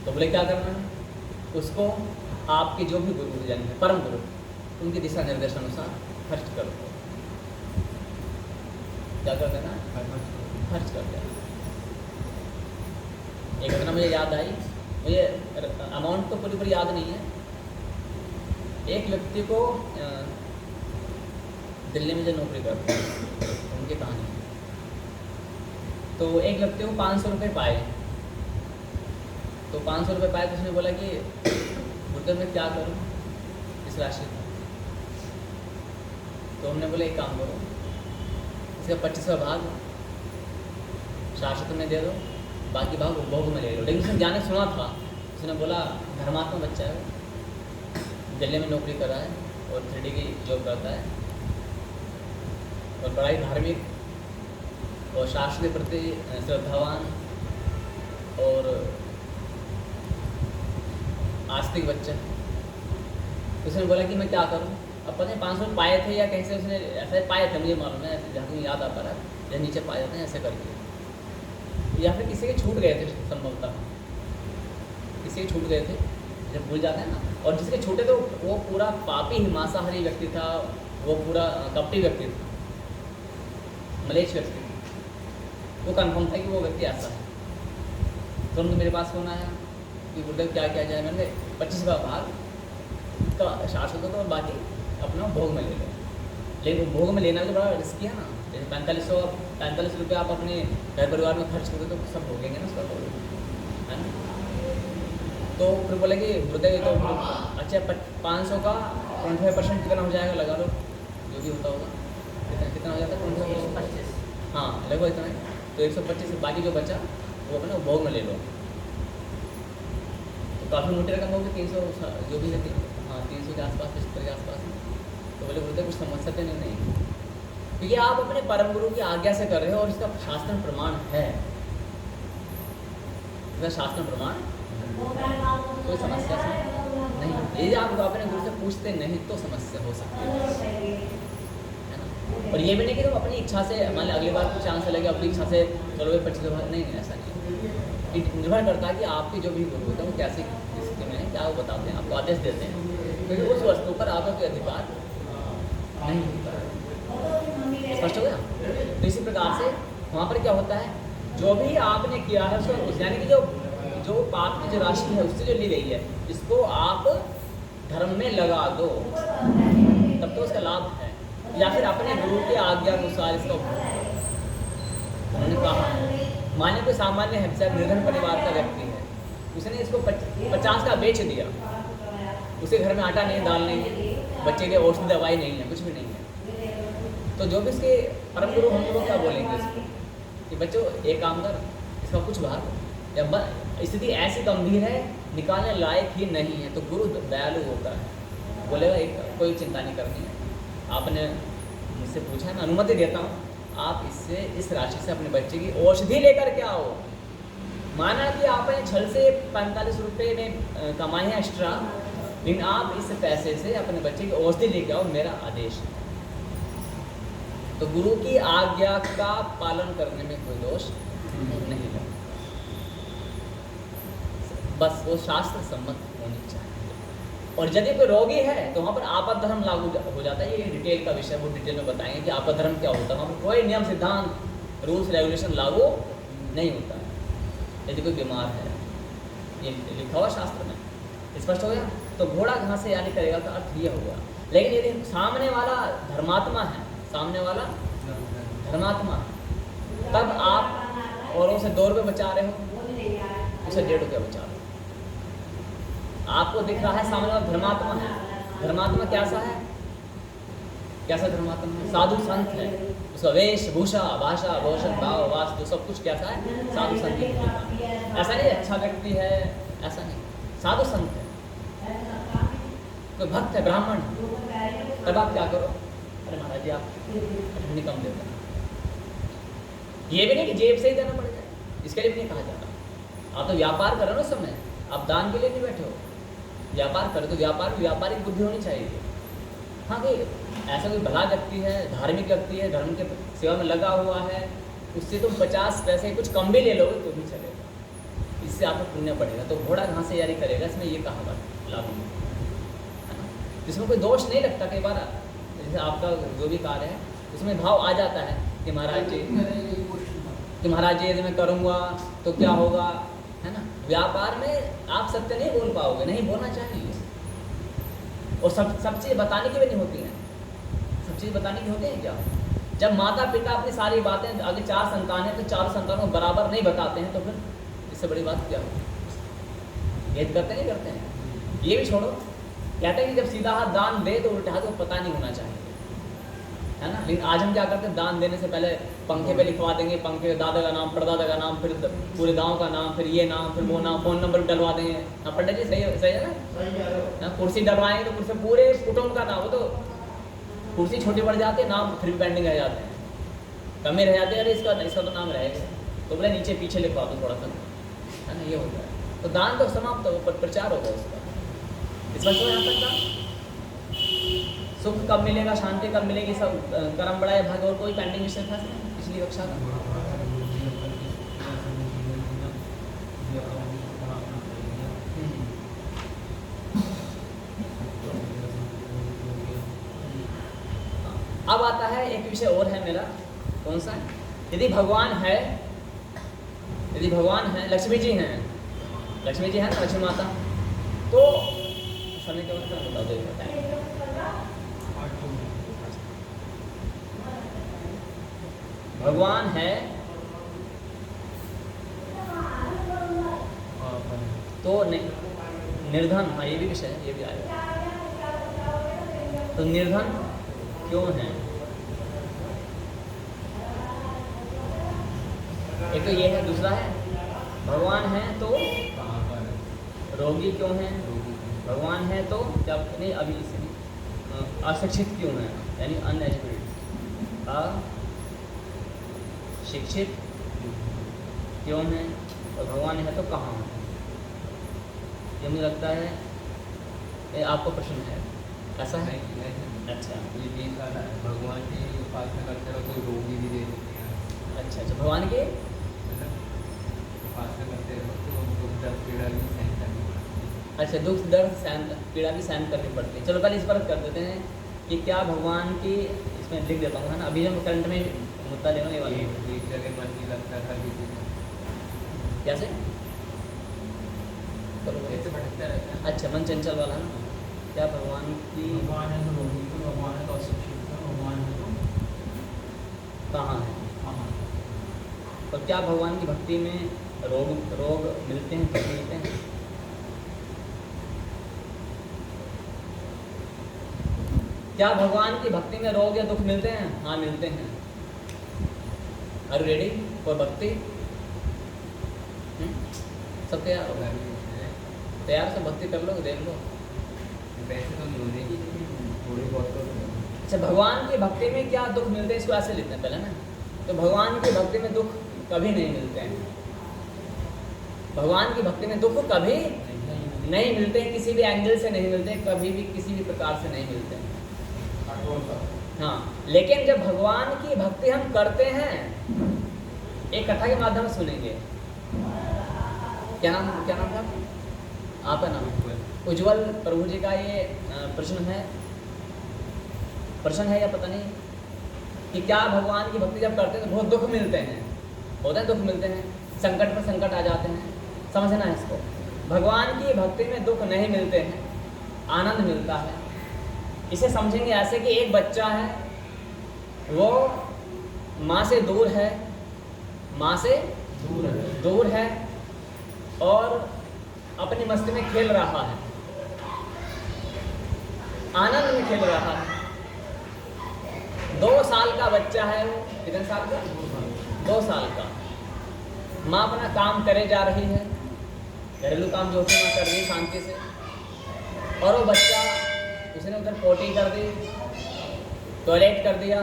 तो बोले क्या करना है, उसको आपके जो भी गुरुजन है, परम गुरु, उनके दिशा निर्देशानुसार खर्च कर दो। क्या कर देना? खर्च कर देना। एक घटना मुझे याद आई, मुझे अमाउंट तो पूरी याद नहीं है। एक व्यक्ति को दिल्ली में जो नौकरी करते हैं उनकी कहानी, तो एक व्यक्ति को 500 रुपये पाए, तो 500 रुपये पाए तो उसने बोला कि गुरुदेव मैं क्या करूं इस राशि का। तो हमने बोले एक काम करो, इसका 25वां भाग शाश्वत में दे दो, बाकी भाग उपभोग में ले लो। लेकिन उसने जाने सुना था, उसने बोला धर्मात्मा बच्चा है, दिल्ली में नौकरी कर रहा है और 3D की जॉब करता है और बड़ा ही धार्मिक और शास्त्र के प्रति श्रद्धावान और आस्तिक बच्चा। उसने बोला कि मैं क्या करूं। अब पता नहीं 500 पाए थे या कैसे उसने ऐसे पाए थे, मुझे मालूम है, ऐसे जहाँ मुझे याद आता रहा, जब नीचे पाए जाते हैं ऐसे करके, या फिर किसी के छूट गए थे संभवतः, किसी के छूट गए थे, जब भूल जाते हैं ना। और जिसके छूटे तो वो पूरा पापी मांसाहारी व्यक्ति था, वो पूरा कपटी व्यक्ति था, मलेच्छ व्यक्ति। वो कन्फर्म था कि वो व्यक्ति ऐसा है। तुरंत मेरे पास फोन आया कि गुरुदेव क्या किया जाए। मैंने 25 का भाग तो शासक तो बाकी अपना भोग में ले लो, लेकिन भोग में लेना तो बड़ा रिस्की है ना। जैसे 45 रुपये आप अपने घर परिवार में खर्च करोगे तो सब भोगेंगे ना उसका, है ना। तो फिर बोले कि गुरुदेव तो अच्छा 500 का 25% कितना हो जाएगा, लगा लो जो भी होता होगा, कितना हो जाता है 25, हाँ लगभग इतना है। तो 125 से बाकी जो बचा वो अपना भोग में ले लो। तो काफ़ी मोटी रकम होगी, 300 जो भी है, हाँ 300 के आसपास, 75 के आसपास। तो बोले बोलते कुछ समझ सकते नहीं, क्योंकि आप अपने परम गुरु की आज्ञा से कर रहे हो और इसका शास्त्र प्रमाण है, इसका शास्त्र प्रमाण कोई समस्या नहीं। यदि आप अपने गुरु से पूछते नहीं तो समस्या हो सकती है ना। और ये भी नहीं कि तुम अपनी इच्छा से, मान लो अगली बार चांस लगे अपनी इच्छा से चलो 25 नहीं, ऐसा नहीं। निर्भर करता है कि आपके जो भी गुरु होते हैं वो कैसी स्थिति में है, क्या वो बताते हैं, आपको आदेश देते हैं, क्योंकि उस वस्तु पर आपका कोई अधिकार नहीं होता है। स्पष्ट हो गया। तो इसी प्रकार से वहाँ पर क्या होता है, जो भी आपने किया है उसको, यानी कि जो पाप की जो राशि है उससे जो ली गई है, इसको आप धर्म में लगा दो, तब तो उसका लाभ है। या फिर अपने गुरु के आज्ञा अनुसार इसका उन्होंने कहा। माने कोई सामान्य है, निर्धन परिवार का व्यक्ति है, उसने इसको 50 का बेच दिया, उसके घर में आटा नहीं, दाल नहीं, बच्चे के औषधि दवाई नहीं है, कुछ भी नहीं है। तो जो भी इसके परम गुरु हम लोग क्या बोलेंगे इसको कि बच्चों एक काम कर, इसका कुछ भाग, या स्थिति ऐसी गंभीर है निकालने लायक ही नहीं है, तो गुरु दयालु होता है, बोलेगा एक कोई चिंता नहीं करनी है, आपने मुझसे पूछा है, मैं अनुमति देता हूँ, आप इससे इस राशि से अपने बच्चे की औषधि लेकर के आओ। माना कि आपने छल से 45 रुपये में कमाए हैं एक्स्ट्रा, लेकिन आप इस पैसे से अपने बच्चे की औषधि लेके आओ, मेरा आदेश है। तो गुरु की आज्ञा का पालन करने में कोई दोष नहीं है, बस वो शास्त्र सम्मत होनी चाहिए। और यदि कोई रोगी है तो वहाँ पर आपद धर्म लागू हो जाता है। ये डिटेल का विषय, वो डिटेल में बताएंगे कि आपद धर्म क्या होता है। वहाँ पर कोई नियम सिद्धांत, रूल्स रेगुलेशन लागू नहीं होता है यदि कोई बीमार है, ये लिखा हुआ शास्त्र में, स्पष्ट हो गया। तो घोड़ा घास से यानी करेगा का अर्थ ये होगा। लेकिन यदि सामने वाला धर्मात्मा है, सामने वाला धर्मात्मा, तब आप औरों से 2 रुपये बचा रहे हो, उसे 1.5 रुपया बचा रहे हो। आपको दिख रहा है सामने वाला धर्मात्मा है, धर्मात्मा कैसा है, कैसा धर्मात्मा है, साधु संत है, उसका वेशभूषा, भाषा, भूषण, भाव, वास्तु सब कुछ कैसा है, साधु संत की भूमिका। ऐसा नहीं अच्छा व्यक्ति है, ऐसा नहीं, साधु संत है, कोई भक्त है, ब्राह्मण है, तब आप क्या करो, अरे महाराज जी आप ठंडी कम देते हैं। ये भी नहीं कि जेब से ही देना पड़ जाए, इसके लिए भी नहीं कहा जाता। आप तो व्यापार कर रहे हो ना उस समय, आप दान के लिए नहीं बैठे हो, व्यापार करो तो व्यापारिक बुद्धि होनी चाहिए। हाँ कि ऐसा कोई भला व्यक्ति है, धार्मिक व्यक्ति है, धर्म के सेवा में लगा हुआ है, उससे तुम 50 पैसे कुछ कम भी ले लोगे तो भी चलेगा, इससे आपको पुण्य बढ़ेगा। तो घोड़ा घास से यारी करेगा, इसमें ये कहावत लागू है ना, जिसमें कोई दोष नहीं लगता। कई बार जैसे आपका जो भी कार्य है उसमें भाव आ जाता है कि महाराज जी यदि मैं करूँगा तो क्या होगा, है ना। व्यापार में आप सत्य नहीं बोल पाओगे, नहीं बोलना चाहिए। और सब चीज़ बताने की भी नहीं होती हैं, सब चीज़ बताने की होती हैं क्या। जब माता पिता अपनी सारी बातें, आगे 4 संतान हैं तो 4 संतानों को बराबर नहीं बताते हैं, तो फिर इससे बड़ी बात क्या होगी। भेद करते नहीं करते हैं। ये भी छोड़ो, कहते हैं कि जब सीधा हाथ दान दे तो उल्टा हाथ को पता नहीं होना चाहिए, है है ना। लेकिन आज हम क्या करते हैं, दान देने से पहले पंखे पे लिखवा देंगे, पंखे के दादा का नाम, परदादा का नाम, फिर पूरे गांव का नाम, फिर ये नाम, फिर वो नाम, फ़ोन नंबर भी डलवा देंगे। हाँ पंडित जी, सही है ना। कुर्सी डलवाएंगे तो कुर्सी पूरे कुटुंब का नाम, वो तो कुर्सी छोटी पड़ जाती है, नाम फिर भी पेंडिंग रह जाते हैं, कमी रह जाती है, अरे इसका तो नाम रहेगा, तो बोले नीचे पीछे लिखवा दो थोड़ा सा, है ना। ये होता है, तो दान तो समाप्त हो, प्रचार होगा उसका। इस बात को यहाँ तक का सुख कब मिलेगा, शांति कब मिलेगी, सब कर्म बड़ा है भाग, और कोई पेंडिंग विषय था पिछली कक्षा का? अब आता है एक विषय और है मेरा, कौन सा? यदि भगवान है, लक्ष्मी जी हैं, लक्ष्मी जी है ना, लक्ष्मी माता, तो समय क्या बता दो। भगवान है तो निर्धन, हाँ ये भी विषय है, ये भी आएगा। तो निर्धन क्यों है? एक तो ये है, दूसरा है भगवान है तो रोगी क्यों है? भगवान है तो क्या नहीं, अभी इसलिए अशिक्षित क्यों है, यानी अनएजुकेटेड, अशिक्षित क्यों है? और भगवान है तो कहाँ है? ये मुझे लगता है ये आपको प्रश्न है, ऐसा है? अच्छा, ये भी सारा है, भगवान की उपासना करते रहो तो रोगी भी दे देते हैं। अच्छा अच्छा, भगवान के उपासना करते रहो तो दुख दर्द पीड़ा भी सहन करनी पड़ती है। अच्छा, दुख दर्द पीड़ा भी सहन करनी पड़ती है। चलो पहले इस पर कर देते हैं कि क्या भगवान की, इसमें लिख देता हूँ, है ना। अभी हम करंट में मुद्दा ले रहे हैं, एक जगह मन नहीं लगता था किसी को, कैसे ऐसे भटकता रहता है। अच्छा, मन चंचल वाला ना। क्या भगवान की, भगवान है तो रोगी, तो भगवान है तो अशिक्षित, भगवान है तो कहाँ है? कहाँ? और क्या भगवान की भक्ति में रोग मिलते हैं, दुख मिलते हैं? क्या भगवान की भक्ति में रोग या दुख मिलते हैं? हाँ मिलते हैं। आर यू रेडी फॉर भक्ति? सब तैयार हो गए? तैयार से भक्ति कर लो, देख लो। वैसे तो नहीं होने की, थोड़ी बहुत तो। अच्छा, भगवान की भक्ति में क्या दुख मिलते हैं, इसको ऐसे लिखते हैं पहले ना। तो भगवान की भक्ति में दुख कभी नहीं मिलते हैं, भगवान की भक्ति में दुख कभी नहीं मिलते हैं, किसी भी एंगल से नहीं मिलते, कभी भी किसी भी प्रकार से नहीं मिलते हैं। हाँ, लेकिन जब भगवान की भक्ति हम करते हैं, एक कथा के माध्यम से सुनेंगे। क्या नाम था आपका? नाम उज्जवल प्रभु जी का। ये प्रश्न है या पता नहीं, कि क्या भगवान की भक्ति जब करते हैं तो बहुत दुख मिलते हैं, होते हैं दुख मिलते हैं, संकट पर संकट आ जाते हैं, समझना है इसको। भगवान की भक्ति में दुख नहीं मिलते हैं, आनंद मिलता है। इसे समझेंगे ऐसे कि एक बच्चा है, वो माँ से दूर है, दूर है और अपनी मस्ती में खेल रहा है, आनंद में खेल रहा है। 2 साल का बच्चा है वो, कितने साल का? 2 साल का। माँ अपना काम करे जा रही है, घरेलू काम जो होते हैं कर रही है शांति से, और वो बच्चा, उसने उधर पोटी कर दी, टॉयलेट कर दिया,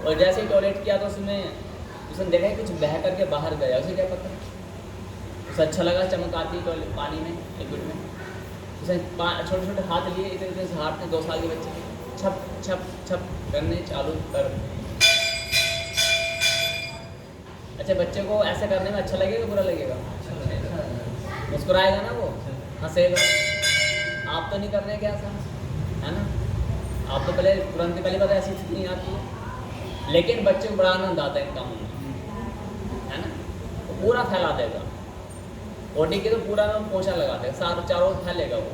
और जैसे ही टॉयलेट किया तो उसने देखा कुछ बह करके बाहर गया। उसे क्या पता, उसे अच्छा लगा, चमक आती टॉयलेट पानी में, लिक्विड में। उसने छोटे छोटे हाथ लिए, इतने से हाथ में 2 साल के बच्चे के, छप छप छप करने चालू कर। अच्छा, बच्चे को ऐसे करने में अच्छा लगेगा, बुरा लगेगा? मुस्कुराएगा ना वो, हंसेगा। आप तो नहीं कर रहे क्या ऐसा, है ना? आप तो पहले पता ऐसी स्थिति नहीं आती है, लेकिन बच्चे को बड़ा आनंद आता है इन कामों में, है ना? तो पूरा फैला देगा, ओटी के तो पूरा में पोछा लगा देगा, सारे चारों ओर फैलेगा वो।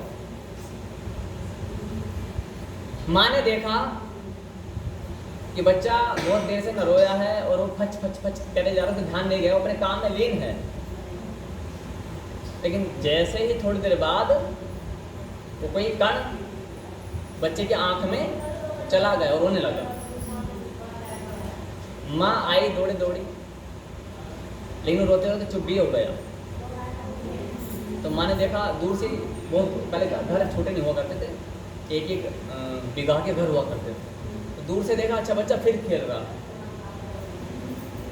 माँ ने देखा कि बच्चा बहुत देर से न रोया है और वो फच फच फच करे जा रहा है, तो ध्यान नहीं गया, वो अपने काम में लीन है। लेकिन जैसे ही थोड़ी देर बाद वो कोई कण बच्चे की आंख में चला गया और रोने लगा। माँ आई दौड़ी दौड़ी, लेकिन रोते रोते चुप भी हो गया। तो माँ ने देखा दूर से, बहुत पहले घर छोटे नहीं हुआ करते थे, एक एक बिगहा के घर हुआ करते थे। तो दूर से देखा, अच्छा बच्चा फिर खेल रहा,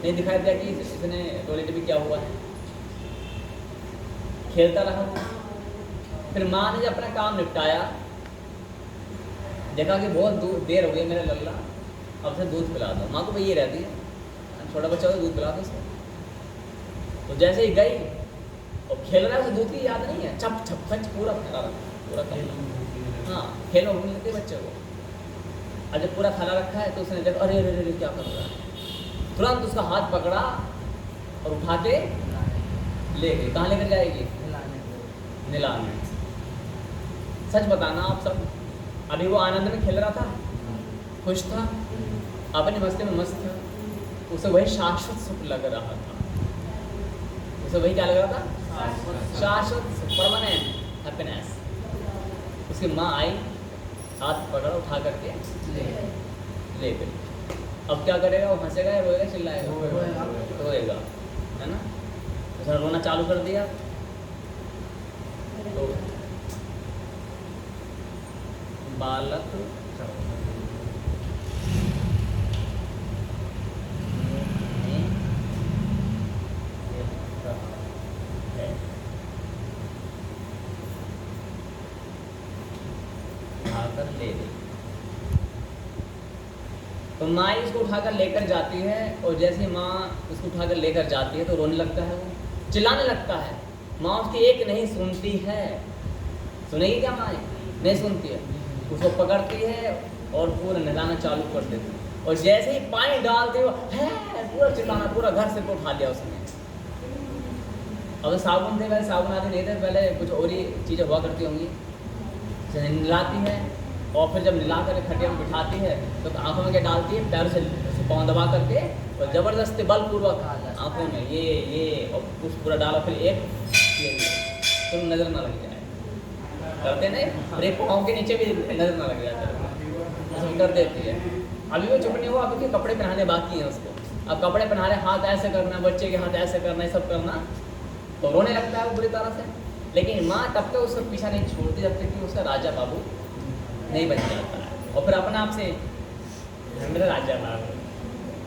नहीं दिखाई दिया कि इसने टॉयलेट भी क्या हुआ है, खेलता रहा। फिर माँ ने जब अपना काम निपटाया, देखा कि बहुत देर हो गई मेरा लल्ला, अब से दूध पिला दो। माँ को भाई ये रहती है, छोटा बच्चा हो तो दूध पिला दो उसको। तो जैसे ही गई और खेल रहा है, उसे दूध की याद नहीं है, छप छप छप पूरा फैला रखा, पूरा हाँ खेलो नहीं लेते बच्चे को। और जब पूरा थैला रखा है तो उसने देखा, अरे अरे अरे क्या कर रहा है, तुरंत उसका हाथ पकड़ा और उठा के ले गई। कहाँ लेकर जाएगी? नीलाने। सच बताना आप सब, अभी वो आनंद में खेल रहा था, खुश था, अपनी मस्ती में मस्त था, उसे वही शाश्वत सुख लग रहा था। उसे वही क्या लग रहा था? शाश्वत परमानेंट हैप्पीनेस। उसकी माँ आई, हाथ पकड़ा, उठा करके ले गई। अब क्या करेगा? वो हंसेगा या रोएगा, चिल्लाएगा? रोएगा, है ना। उसने रोना चालू कर दिया तो बालक उठाकर ले गई। तो माँ इसको उठाकर लेकर जाती है, और जैसे ही माँ उसको उठाकर लेकर जाती है तो रोने लगता है, वो चिल्लाने लगता है। माँ उसकी एक नहीं सुनती है। सुनेगी क्या माँ? नहीं सुनती है। उसको पकड़ती है और पूरा नहलाना चालू कर देती है, और जैसे ही पानी डालते हो है पूरा चिल्लाना, पूरा घर से उठा लिया उसने। अब साबुन थे, पहले साबुन आते नहीं थे, पहले कुछ और ही चीज़ें हुआ करती होंगी। नहलाती है, और फिर जब नहला कर खटिया में बिठाती है तो आंखों में क्या डालती है? पैर से पाँव दबा करके और ज़बरदस्ती बलपूर्वक आंखों में ये और कुछ पूरा डाला, फिर एक तो नज़र ना लग जाए, करते नहीं, फिर एक पाँव के नीचे भी नज़र ना लग जाता है, कर देती है। अभी वो चुप नहीं हुआ, अभी के कपड़े पहनाने बाकी हैं उसको। अब कपड़े पहना रहे, हाथ ऐसे करना, बच्चे के हाथ ऐसे करना, ये सब करना, तो रोने लगता है वो बुरी तरह से। लेकिन माँ तब तक उसका पीछा नहीं छोड़ती जब तक कि उसका राजा बाबू नहीं बन जाता है। और फिर अपने आप से मेरा राजा बाबू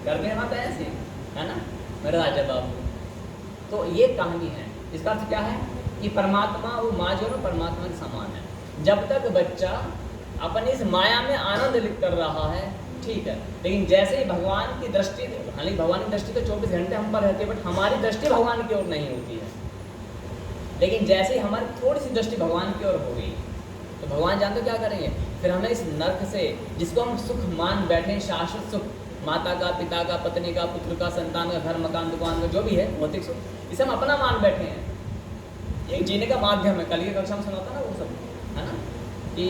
करते हैं माता ऐसे, है ना, मेरा राजा बाबू। तो ये कहानी है। इसका अर्थ क्या है कि परमात्मा, वो माँ जो है ना परमात्मा के समान है। जब तक बच्चा अपनी इस माया में आनंद कर रहा है, ठीक है, लेकिन जैसे ही भगवान की दृष्टि, हालांकि भगवान की दृष्टि तो 24 घंटे हम पर रहती है, बट हमारी दृष्टि भगवान की ओर नहीं होती है। लेकिन जैसे ही हमारी थोड़ी सी दृष्टि भगवान की ओर हो गई तो भगवान जानते क्या करेंगे? फिर हमें इस नर्क से, जिसको हम सुख मान बैठे हैं, शाश्वत सुख, माता का, पिता का, पत्नी का, पुत्र का, संतान का, घर मकान दुकान का, जो भी है भौतिक सुख, इसे हम अपना मान बैठे हैं। एक जीने का माध्यम है। कल की कक्षा में सुना था ना वो सब, है ना, कि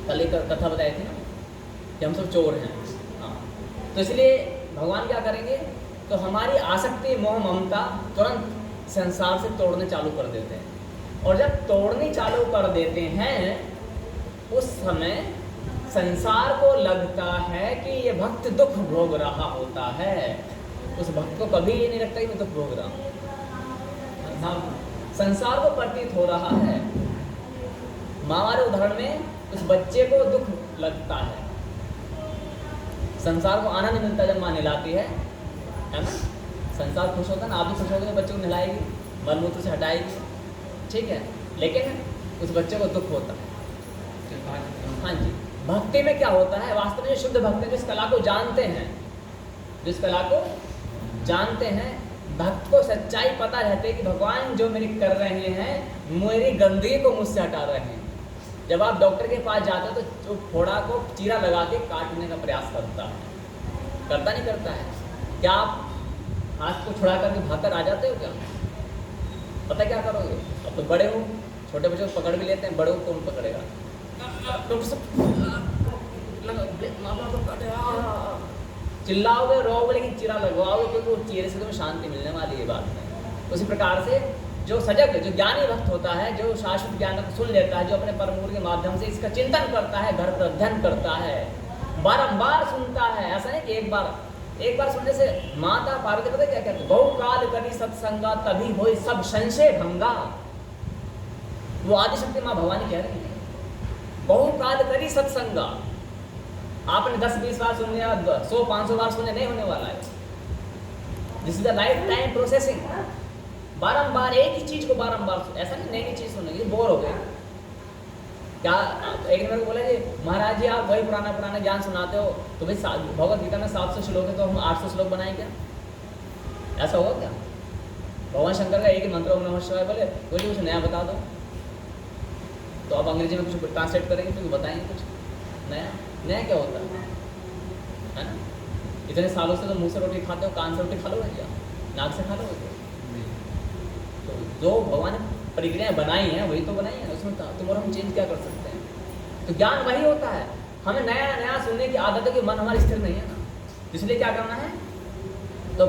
कल एक कथा बताई थी ना कि हम सब चोर हैं। हाँ, तो इसलिए भगवान क्या करेंगे? तो हमारी आसक्ति, मोह, ममता तुरंत संसार से तोड़ने चालू कर देते हैं। और जब तोड़ने चालू कर देते हैं उस समय संसार को लगता है कि ये भक्त दुख भोग रहा होता है। उस भक्त को कभी ये नहीं लगता कि मैं दुख भोग रहा हूँ। संसार को प्रतीत हो रहा है। माँ वाले उदाहरण में उस बच्चे को दुख लगता है, संसार को आनंद मिलता जब माँ नहलाती है ना। संसार खुश होता है ना, आप भी खुश होगे तो बच्चे को नहलाएगी, मलमूत्र से हटाएगी, ठीक है, लेकिन उस बच्चे को दुख होता है। हाँ जी, भक्ति में क्या होता है? वास्तव में शुद्ध भक्त है, जिस कला को जानते हैं, जिस कला को जानते हैं, भक्त को सच्चाई पता रहती है कि भगवान जो मेरी कर रहे हैं, मेरी गंदगी को मुझसे हटा रहे हैं। जब आप डॉक्टर के पास जाते हो तो जो फोड़ा को चीरा लगा के काटने का प्रयास करता है, करता नहीं करता है? क्या आप हाथ को छुड़ा करके भागकर आ जाते हो क्या? पता क्या करोगे? अब तो बड़े हो, छोटे बच्चों को पकड़ भी लेते हैं, बड़े को कौन पकड़ेगा? चिल्लाओगे, रोओगे, लेकिन चीरा लगवाओगे, क्योंकि वो चीरे से तुम्हें शांति मिलने वाली है बात में। उसी प्रकार से जो सजग, जो ज्ञानी भक्त होता है, जो शाश्वत ज्ञान को सुन लेता है, जो अपने परम गुरु के माध्यम से इसका चिंतन करता है, घर पर अध्ययन करता है, बारंबार सुनता है, ऐसा नहीं कि एक बार एक बार सुनने से माता पार्वती पता क्या कहते, बहु काल करी सत्संगा तभी होए सब संशय भंगा। वो आदिशक्ति माँ भवानी कह रही है, बहु काल करी सत्संगा। आपने 10-20 बार सुन लिया, 100-500 बार सुने, नहीं होने वाला है। This is the life time processing. बारंबार एक ही चीज को बारंबार, ऐसा नहीं नई नई चीज सुनेंगे, बोर हो गए क्या। एक ने मेरे को बोला कि महाराज जी आप वही पुराना ज्ञान सुनाते हो, तो भाई भगवत गीता में 700 श्लोक है, तो हम 800 श्लोक बनाएं क्या? ऐसा होगा क्या? भगवान शंकर का एक ही मंत्र ओम नमः शिवाय, बोले कुछ नया बता दो, तो आप अंग्रेजी में कुछ ट्रांसलेट करेंगे, तो बताएंगे कुछ नया क्या होता है ना? इतने सालों से तो मुंह से रोटी खाते हो, कान से रोटी खा लो क्या, नाक से खा लो क्या? तो जो भगवान ने प्रक्रियाएं बनाई हैं वही तो बनाई है, उसमें तुम और हम चेंज क्या कर सकते हैं? तो ज्ञान वही होता है। हमें नया सुनने की आदत है कि मन हमारा स्थिर नहीं है ना, इसलिए क्या करना है, तो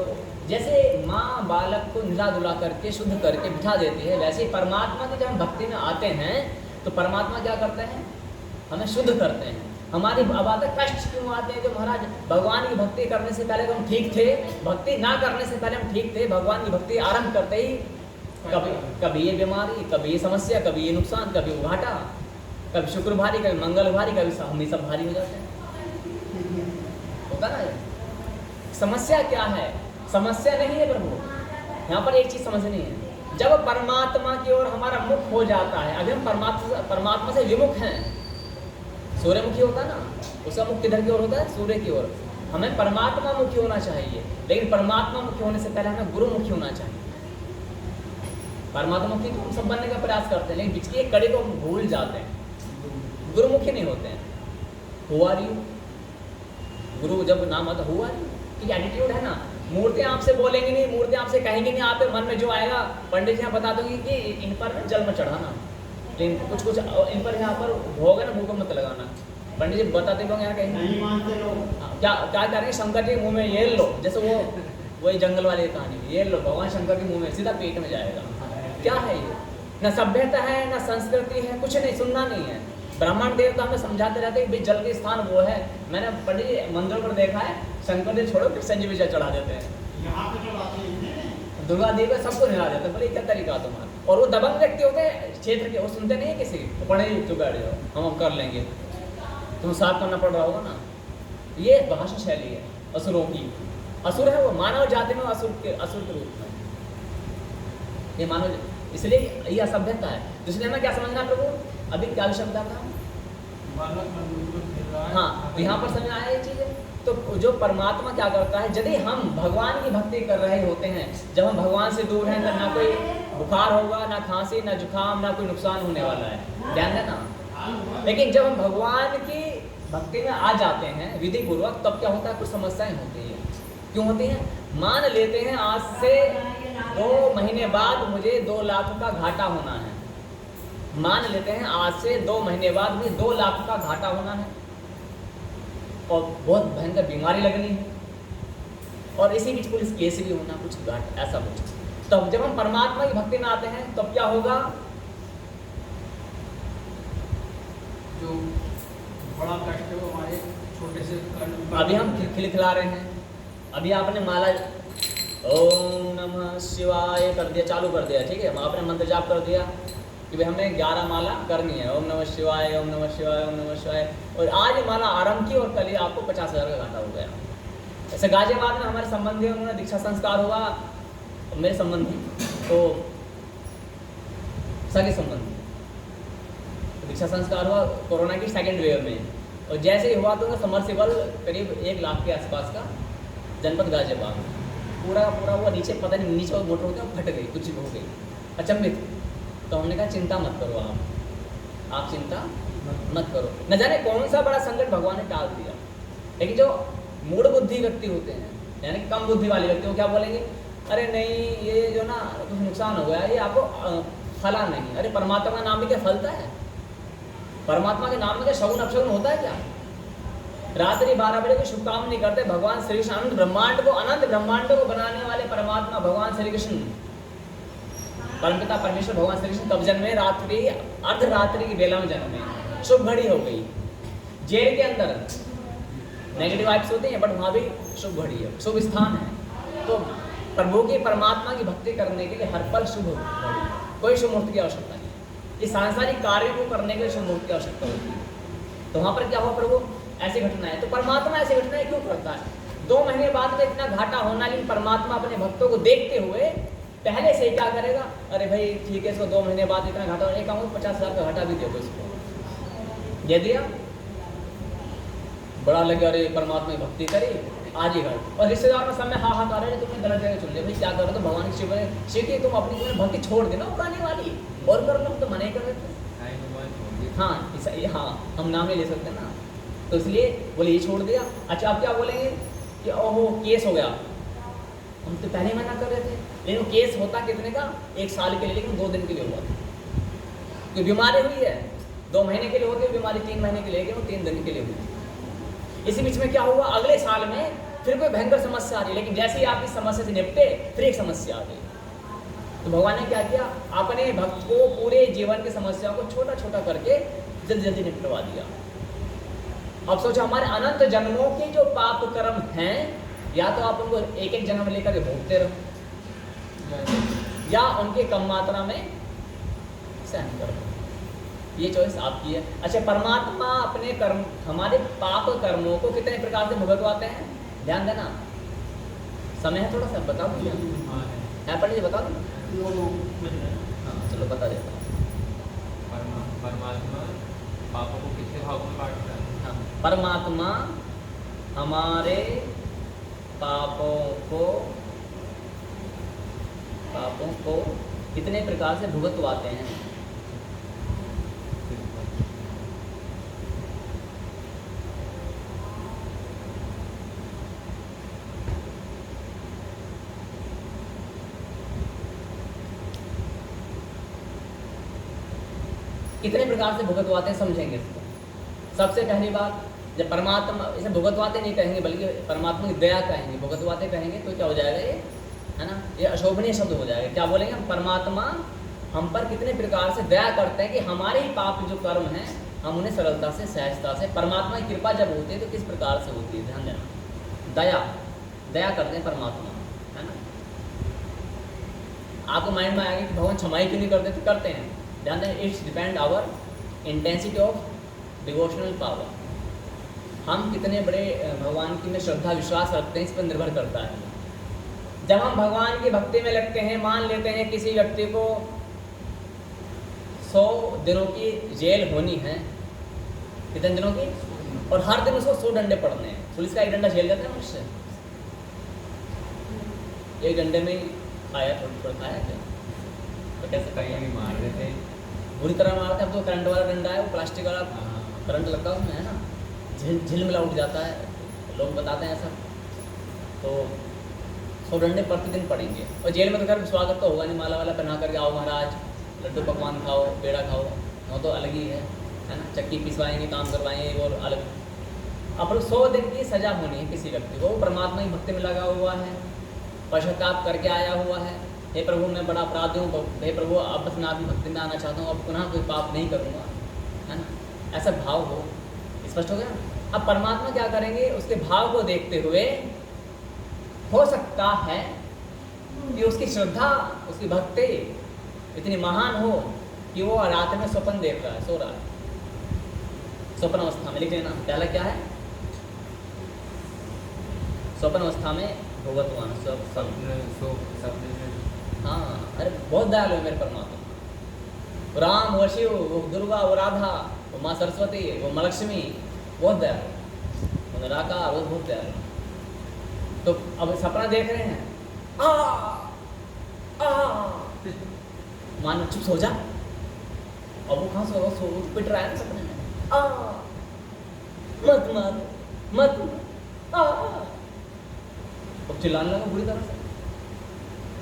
जैसे माँ बालक को निला धुला करके शुद्ध करके बिठा देती है, वैसे ही परमात्मा की जब हम भक्ति में आते हैं तो परमात्मा क्या करते हैं, हमें शुद्ध करते हैं। हमारी अब कष्ट क्यों आते हैं? जो महाराज भगवान की भक्ति करने से पहले तो हम ठीक थे, भक्ति ना करने से पहले हम ठीक थे, भगवान की भक्ति आरंभ करते ही कभी ये बीमारी, कभी ये समस्या, कभी ये नुकसान, कभी वो घाटा, कभी शुक्र भारी, कभी मंगल भारी, कभी हम सब भारी हो जाते हैं। होता ना ये? समस्या क्या है? समस्या नहीं है प्रभु, यहाँ पर एक चीज समझनी है, जब परमात्मा की ओर हमारा मुख हो जाता है, अभी हम परमात्मा से विमुख हैं। सूर्यमुखी होता है ना, उसका मुख किधर की ओर होता है? सूर्य की ओर। हमें परमात्मा मुखी होना चाहिए, लेकिन परमात्मा मुखी होने से पहले हमें गुरुमुखी होना चाहिए। परमात्मा मुखी तो हम सब बनने का प्रयास करते हैं, लेकिन बीच की एक कड़ी को हम भूल जाते हैं, गुरुमुखी नहीं होते हैं। हुआ रही गुरु जब नाम आता हुआ रही, एटीट्यूड है ना, मूर्ति आपसे बोलेंगी नहीं, मूर्ति आपसे कहेंगी नहीं, आप मन में जो आएगा पंडित जी बता दोगे कि इन पर जल में चढ़ाना, लेकिन कुछ इन पर यहाँ पर भोग है ना, मुंह को मत लगाना। पंडित जी बताते लोग यहाँ कहेंगे नहीं मानते लोग, क्या करेंगे, शंकर जी मुंह में ये लो, जैसे वो वही जंगल वाली कहानी, ये लो भगवान शंकर के मुंह में सीधा पेट में जाएगा। क्या है ये? ना सभ्यता है, ना संस्कृति है, कुछ नहीं, सुनना नहीं है। ब्राह्मण देवता हमें समझाते रहते हैं कि जल के स्थान वो है। मैंने पंडित जी मंदिरों पर देखा है, शंकर जी छोड़ो कृष्ण जी भी जल चढ़ा देते हैं, यहाँ पे चढ़ाते हैं, दुर्गा देवी का सबको निरा देते हैं। बोले क्या तरीका तुम्हारा? और वो दबंग व्यक्ति होते हैं क्षेत्र के, वो सुनते नहीं है किसी, पढ़े तो बैठ जाओ, हम कर लेंगे, तुम साफ करना पड़ रहा होगा ना। ये भाषा शैली है असुरों की। असुर है वो, मानव जाति में असुर के रूप में ये मानव, इसलिए ये असभ्यता है। इसलिए हमें क्या समझना प्रभु, अभी क्या विषमता था? हाँ, तो यहाँ पर समझ आया ये चीज़। तो जो परमात्मा क्या करता है, यदि हम भगवान की भक्ति कर रहे होते हैं, जब हम भगवान से दूर हैं, तो ना कोई बुखार होगा, ना खांसी, ना जुकाम, ना कोई नुकसान होने वाला है, ध्यान देना। लेकिन जब हम भगवान की भक्ति में आ जाते हैं विधि पूर्वक, तब क्या होता है, कुछ समस्याएं होती हैं। क्यों होती हैं? मान लेते हैं आज से 2 महीने बाद मुझे 2 लाख का घाटा होना है, मान लेते हैं आज से 2 महीने बाद मुझे 2 लाख का घाटा होना है, और बहुत भयंकर बीमारी लगनी है, और इसी बीच पुलिस केस भी होना, कुछ घाटा ऐसा कुछ। तब जब हम परमात्मा की भक्ति में आते हैं, तब क्या होगा? जो बड़ा कष्ट है वो हमारे छोटे से अभी हम खिलखिला रहे हैं, अभी आपने माला ओम नमः शिवाय कर दिया, चालू कर दिया, ठीक है, आपने मंत्र जाप कर दिया कि भाई हमें 11 माला करनी है, ओम नमः शिवाय, ओम नमः शिवाय, ओम नमः शिवाय, और आज ये माला आरंभ की और कल ही आपको 50,000 का घाटा हो गया। ऐसे गाजियाबाद में हमारे संबंधी, उन्होंने दीक्षा संस्कार हुआ, मेरे संबंधी तो सगे संबंधी, दीक्षा संस्कार हुआ कोरोना की 2nd वेव में, और जैसे ही हुआ तो समरसेबल करीब 1 लाख के आसपास का जनपद गाजियाबाद पूरा हुआ, नीचे पता नहीं, नीचे मोटर होती है फट गई, कुछ हो गई, अचंभित। तो हमने कहा चिंता मत करो, आप चिंता मत करो। न जाने कौन सा बड़ा संकट भगवान ने टाल दिया। लेकिन जो मूढ़ बुद्धि व्यक्ति होते हैं, यानी कम बुद्धि वाले व्यक्ति, वो क्या बोलेंगे, अरे नहीं ये जो ना कुछ नुकसान हो गया, ये आपको फला नहीं। अरे परमात्मा का नाम में क्या फलता है? परमात्मा के नाम में क्या शगुन अपशगुन होता है क्या? रात्रि 12 बजे को शुभकामना नहीं करते। भगवान श्री कृष्ण अनंत ब्रह्मांड को बनाने वाले परमात्मा भगवान श्री कृष्ण, परमपिता परमेश्वर भगवान श्री कृष्ण कब जन्मे? रात्रि अर्धरात्रि की बेला में जन्मे, शुभ घड़ी हो गई, जेल के अंदर नेगेटिव वाइब्स होते हैं, बट वहाँ भी शुभ घड़ी है, शुभ स्थान है। तो प्रभु की परमात्मा की भक्ति करने के लिए हर पल शुभ घड़ी है, कोई शुभ मुहूर्त की आवश्यकता नहीं है। इस सांसारिक कार्य को करने के लिए शुभ मुहूर्त की आवश्यकता होती है। तो वहाँ पर क्या हुआ, प्रभु ऐसी घटना है, तो परमात्मा ऐसी घटनाएं क्यों करता है? 2 महीने बाद में इतना घाटा होना, लेकिन परमात्मा अपने भक्तों को देखते हुए पहले से ही क्या करेगा, अरे भाई ठीक है, इसको 2 महीने बाद इतना घाटा होने का 50,000 का घाटा भी दे दो इसको, दे दिया। बड़ा लगे, अरे परमात्मा की भक्ति करी, आज ही घर। और रिश्तेदार में समय हाहाकार है, तुमने गलत जगह चुन लिया, भाई क्या करो, तो भगवान शिव की तुम अपनी भक्ति छोड़ देना पुरानी वाली और कर लो, तो मना ही कर देते। हाँ, हम नाम नहीं ले सकते ना, तो इसलिए बोले ये छोड़ दिया। अच्छा, आप क्या बोलेंगे कि ओहो केस हो गया, हम तो पहले मना कर रहे थे, लेकिन केस होता कितने का, 1 साल के लिए, लेकिन 2 दिन के लिए हुआ था। तो बीमारी हुई है 2 महीने के लिए होती है बीमारी, 3 महीने के लिए, लेकिन वो 3 दिन के लिए हुई। इसी बीच में क्या हुआ, अगले साल में फिर कोई भयंकर समस्या आ रही, लेकिन जैसे ही आप इस समस्या से निपटे फिर एक समस्या आ गई। तो भगवान ने क्या किया, अपने भक्त को पूरे जीवन की समस्याओं को छोटा छोटा करके जल्दी जल्दी निपटवा दिया। अब सोचो, हमारे अनंत जन्मों के जो पाप कर्म हैं, या तो आप उनको एक एक जन्म लेकर के भोगते रहो, या उनके कम मात्रा में सहन करो, ये चॉइस आपकी है। अच्छा, परमात्मा अपने कर्म, हमारे पाप कर्मों को कितने प्रकार से भुगतवाते हैं, ध्यान देना। समय है थोड़ा सा, बता दो है पंडित जी, बता दो। हाँ चलो बता देता हूँ। परमात्मा पापों को कितने भागों में बांटता है? हाँ, परमात्मा हमारे पापों को कितने प्रकार से भुगतवाते हैं। कितने प्रकार से भुगतवाते हैं समझेंगे इसको। सबसे पहली बात, जब परमात्मा, इसे भुगतवाते नहीं कहेंगे बल्कि परमात्मा की दया कहेंगे, भुगतवाते कहेंगे तो क्या हो जाएगा ये, है ना, ये अशोभनीय शब्द हो जाएगा। क्या बोलेंगे हम, परमात्मा हम पर कितने प्रकार से दया करते हैं कि हमारे ही पाप जो कर्म हैं हम उन्हें सरलता से, सहजता से, परमात्मा की कृपा जब होती है तो किस प्रकार से होती है, ध्यान देना। दया करते हैं परमात्मा, है ना। आपको माइंड में आएगा कि भगवान क्षमाई क्यों नहीं करते, तो करते हैं, ध्यान दें। It's depend our intensity of devotional power, हम कितने बड़े भगवान की में श्रद्धा विश्वास रखते हैं, इस पर निर्भर करता है। जब हम भगवान की भक्ति में लगते हैं, मान लेते हैं किसी व्यक्ति को 100 दिनों की जेल होनी है, कितने दिनों की, और हर दिन उसको 100 डंडे पड़ने हैं, पुलिस का 1 डंडा झेल जाता है मनुष्य, 1 डंडे में खाया, थोड़ा खाया क्या, तो कैसे कहीं भी मार देते हैं, बुरी तरह मारते हैं। अब तो करंट वाला डंडा है, वो प्लास्टिक वाला करंट लगता है उसमें, है ना, झिलमिला उठ जाता है, लोग बताते हैं ऐसा। तो 100 डंडे प्रतिदिन पड़ेंगे, और जेल में तो खैर स्वागत तो होगा नहीं, माला वाला पहना करके आओ महाराज, लड्डू पकवान खाओ, पेड़ा खाओ, वो तो अलग ही है ना, चक्की पिसवाएंगे, काम करवाएंगे, और अलग। अब 100 दिन की सज़ा होनी है किसी व्यक्ति को, वो परमात्मा की भक्ति में लगा हुआ है, पश्चाताप करके आया हुआ है, हे प्रभु मैं बड़ा अपराधी हूँ, हे प्रभु अब बस मैं आपकी भक्ति में आना चाहता हूँ, अब पुनः कोई पाप नहीं करूँगा, है ना, ऐसा भाव हो, स्पष्ट हो गया। अब परमात्मा क्या करेंगे, उसके भाव को देखते हुए हो सकता है कि उसकी श्रद्धा, उसकी भक्ति इतनी महान हो कि वो रात में स्वप्न देख रहा है, सो रहा है, स्वप्न अवस्था में, लिख लेना पहला क्या है, स्वप्न अवस्था में भगवान सपने में। हाँ, अरे बहुत दयालु है मेरे परमात्मा, राम, वो शिव, वो दुर्गा, वो राधा, वो माँ सरस्वती, वो माँ लक्ष्मी, बहुत दयालु, वो निराकार, वो बहुत दयालु। तो अब सपना देख रहे हैं, मान चुप सो जा, अब वो कहाँ सो पिट रहा है ना सपने में, मत मार, मत, अब चिल्लाने लगा बुरी तरह से,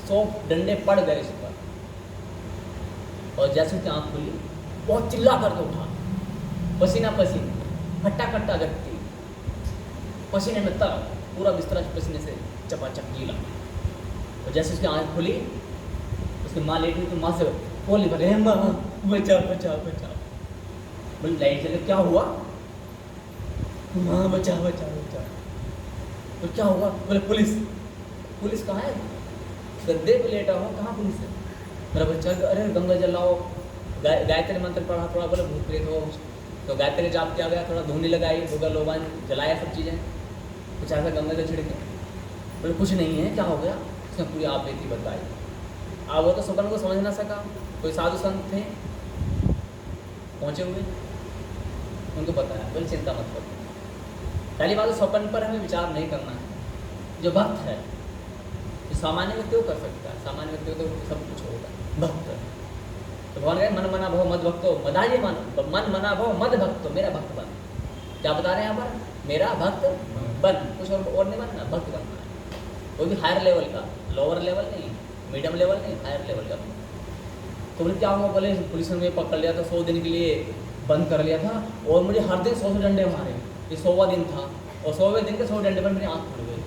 100 डंडे पड़ गए इस पर, और जैसे उसकी आँख खुली बहुत चिल्ला करके उठा, पसीना पसीना, हट्टा कट्टा व्यक्ति, पसीने में तर, पूरा बिस्तरा पसीने से चपाचप गीला, और जैसे उसकी आँख खुली, उसकी माँ लेटी तो माँ से बोली, भले माँ बचाओ बचाओ बचाओ, बोली लाइट चले, क्या हुआ, हाँ बचा बचा बचा। तो क्या होगा? बोले पुलिस। पुलिस कहाँ है? गद्दे पे लेटा हो, कहाँ पुलिस है? मेरा बच्चा अरे गंगा जल लाओ, गायत्री मंत्र पढ़ा थोड़ा, बोले भूत प्रेत हो। तो गायत्री जाप किया गया, थोड़ा धूनी लगाई, भूगा लोबान जलाया, सब चीज़ें कुछ ऐसा गंगा जल छिड़के। बोले कुछ नहीं है, क्या हो गया? उसने पूरी आप बेटी बताई। अब वो तो स्वप्न को समझ ना सका। कोई साधु संत थे पहुँचे हुए, उनको बताया, बोले चिंता मत करो। पहली बात तो स्वप्न पर हमें विचार नहीं करना है। जो भक्त है, जो सामान्य व्यक्ति वो कर सकता है, सामान्य व्यक्ति को तो सब कुछ होगा। भक्त तो भगवान कहे मन मना भव मद भक्तो, बधाइए मन मना भव मद भक्तो, मेरा भक्त बन। क्या बता रहे हैं यहाँ पर? मेरा भक्त बन, कुछ और नहीं बनना, भक्त बनना है। वो भी हायर लेवल का, लोअर लेवल नहीं, मीडियम लेवल नहीं, हायर लेवल का। तो बोले क्या हुआ? बोले पुलिस ने मुझे पकड़ लिया था, 100 दिन के लिए बंद कर लिया था, और मुझे हर दिन 100 डंडे मारे। ये 100वां दिन था, और 100वें दिन के 100 डंडे पर मेरी आँख खुल गई,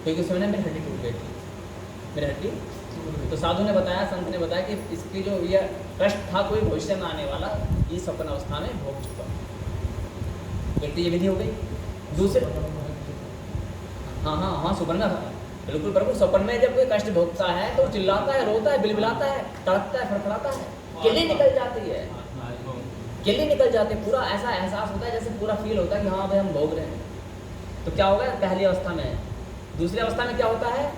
क्योंकि उस समय मेरी हड्डी टूट गई थी, मेरी हड्डी। तो साधु ने बताया, संत ने बताया कि इसकी जो ये कष्ट था कोई भविष्य में आने वाला, ये स्वप्न अवस्था में भोग चुका। व्यक्ति ये विधि हो गई। दूसरे हाँ हाँ हाँ, स्वप्न का बिल्कुल प्रभु। स्वप्न में जब कोई कष्ट भोगता है तो चिल्लाता है, रोता है, बिलबिलाता है, तड़पता है, फड़फड़ाता है, किल्ली निकल जाती है, किल्ली निकल जाती है। पूरा ऐसा एहसास होता है जैसे पूरा फील होता है कि हाँ भाई हम भोग रहे हैं। तो क्या होगा पहली अवस्था में? दूसरी अवस्था में क्या होता है?